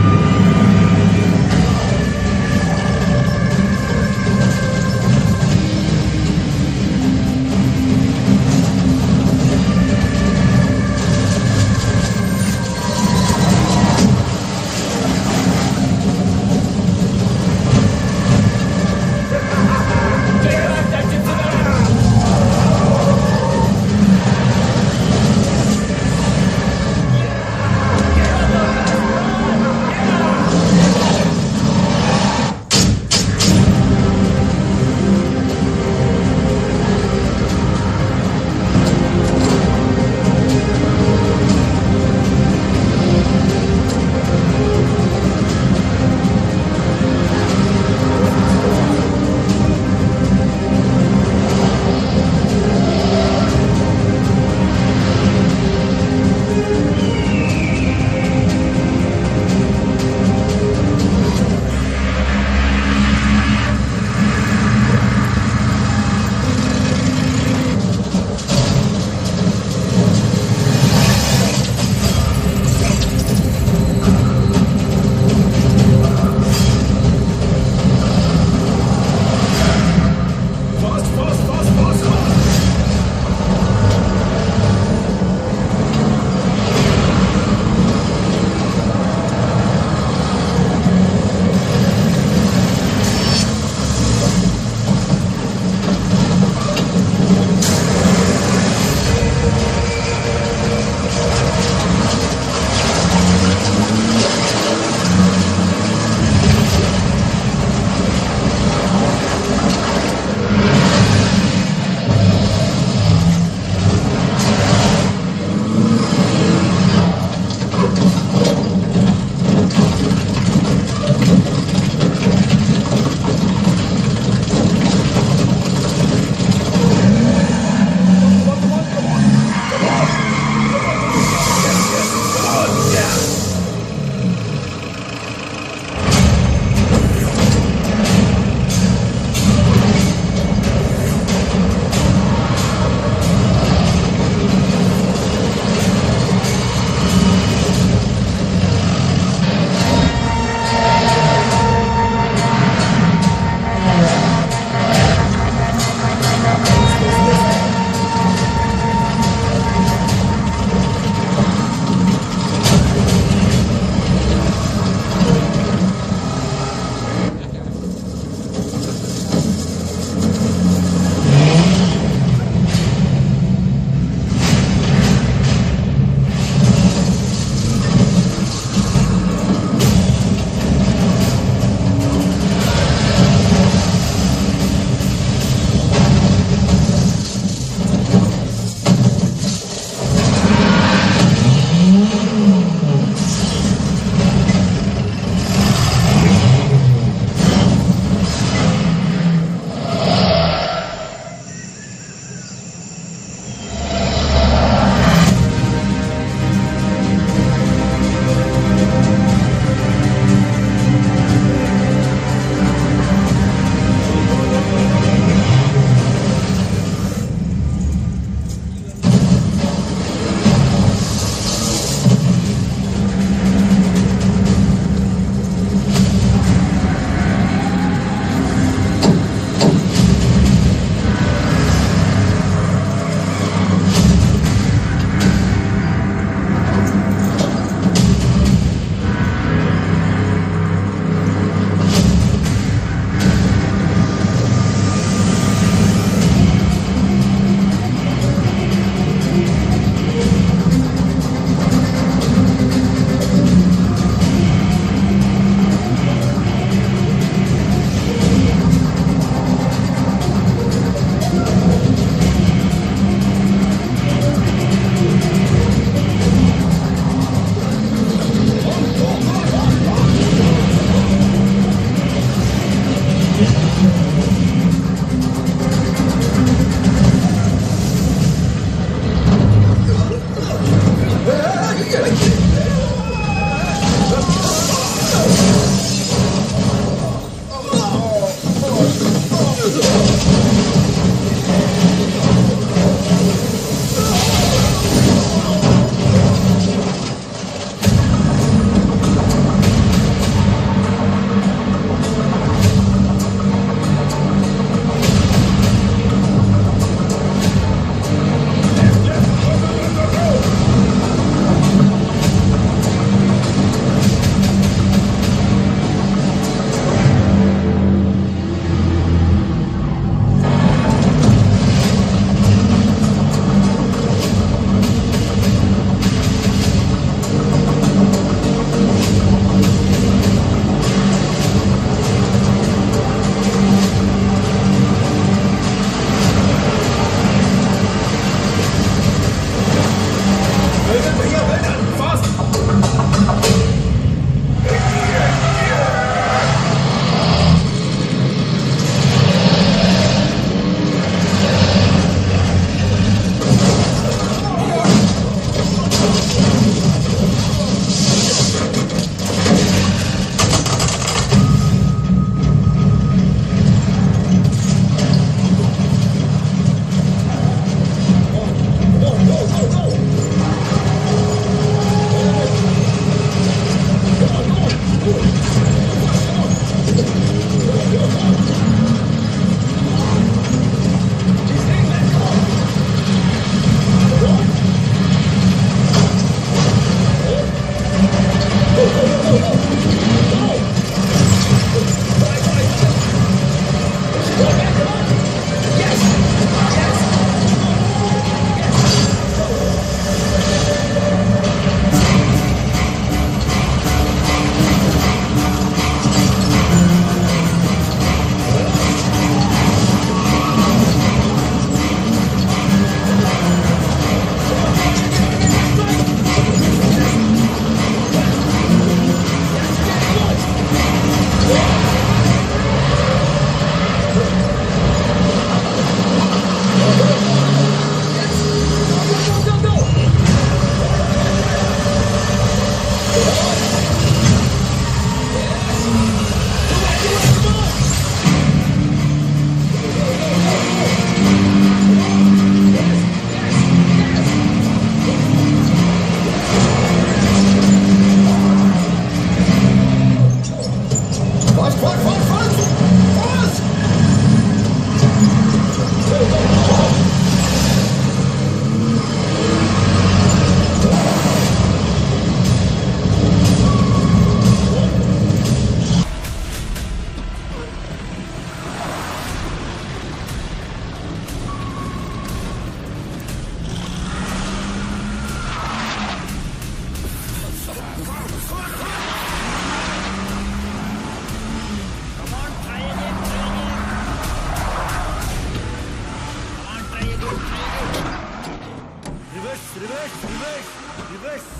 Reverse.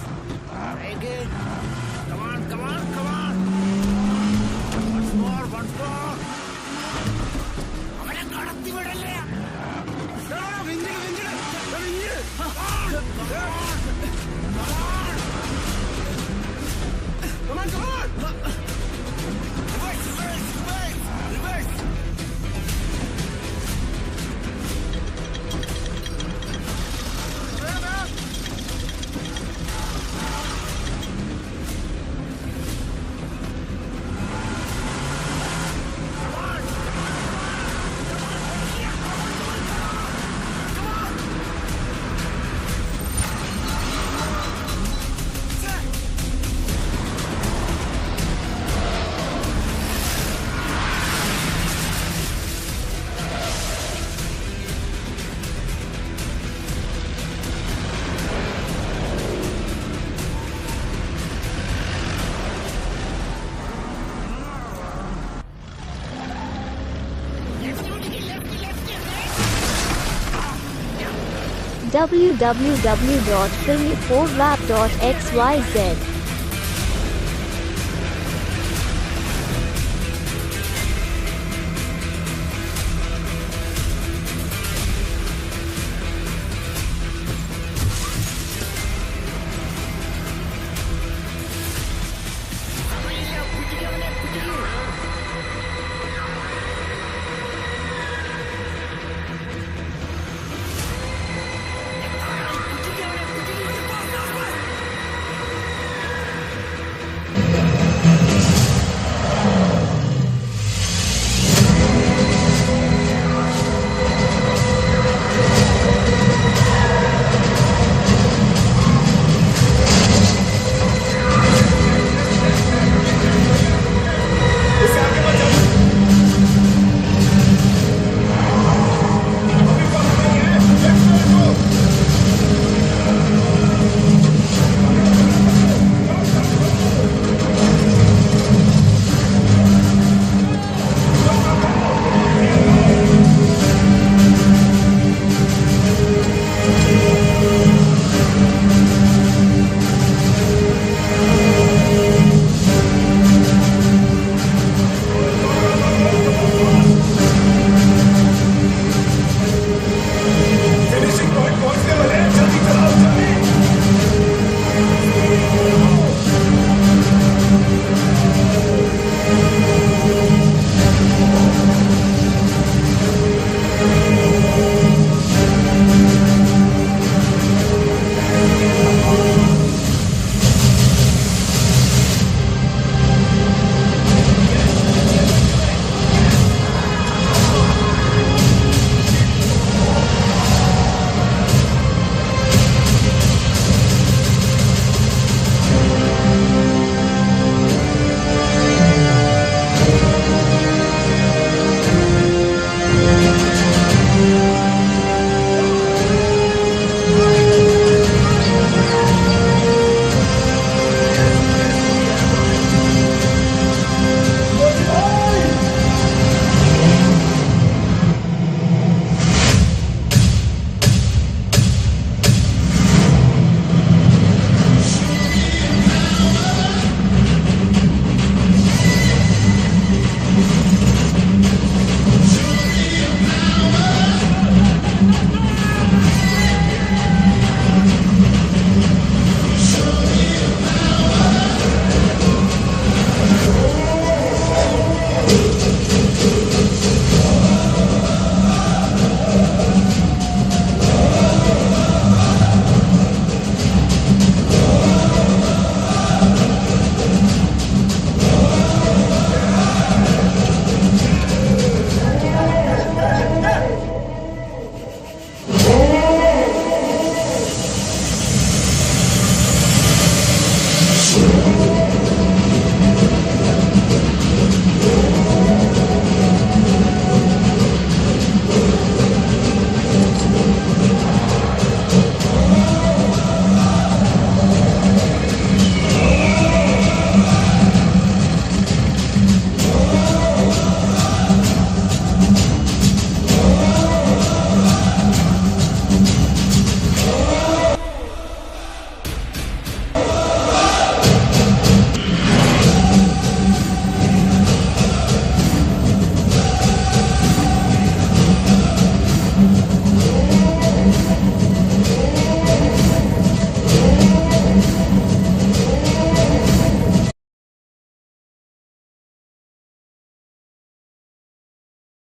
Again. Come on, come on, come on. Once more, once more. അവനെ കടത്തി വിടല്ലേ? Come on, come on. Reverse, reverse, reverse, reverse. www.filmy4rap.xyz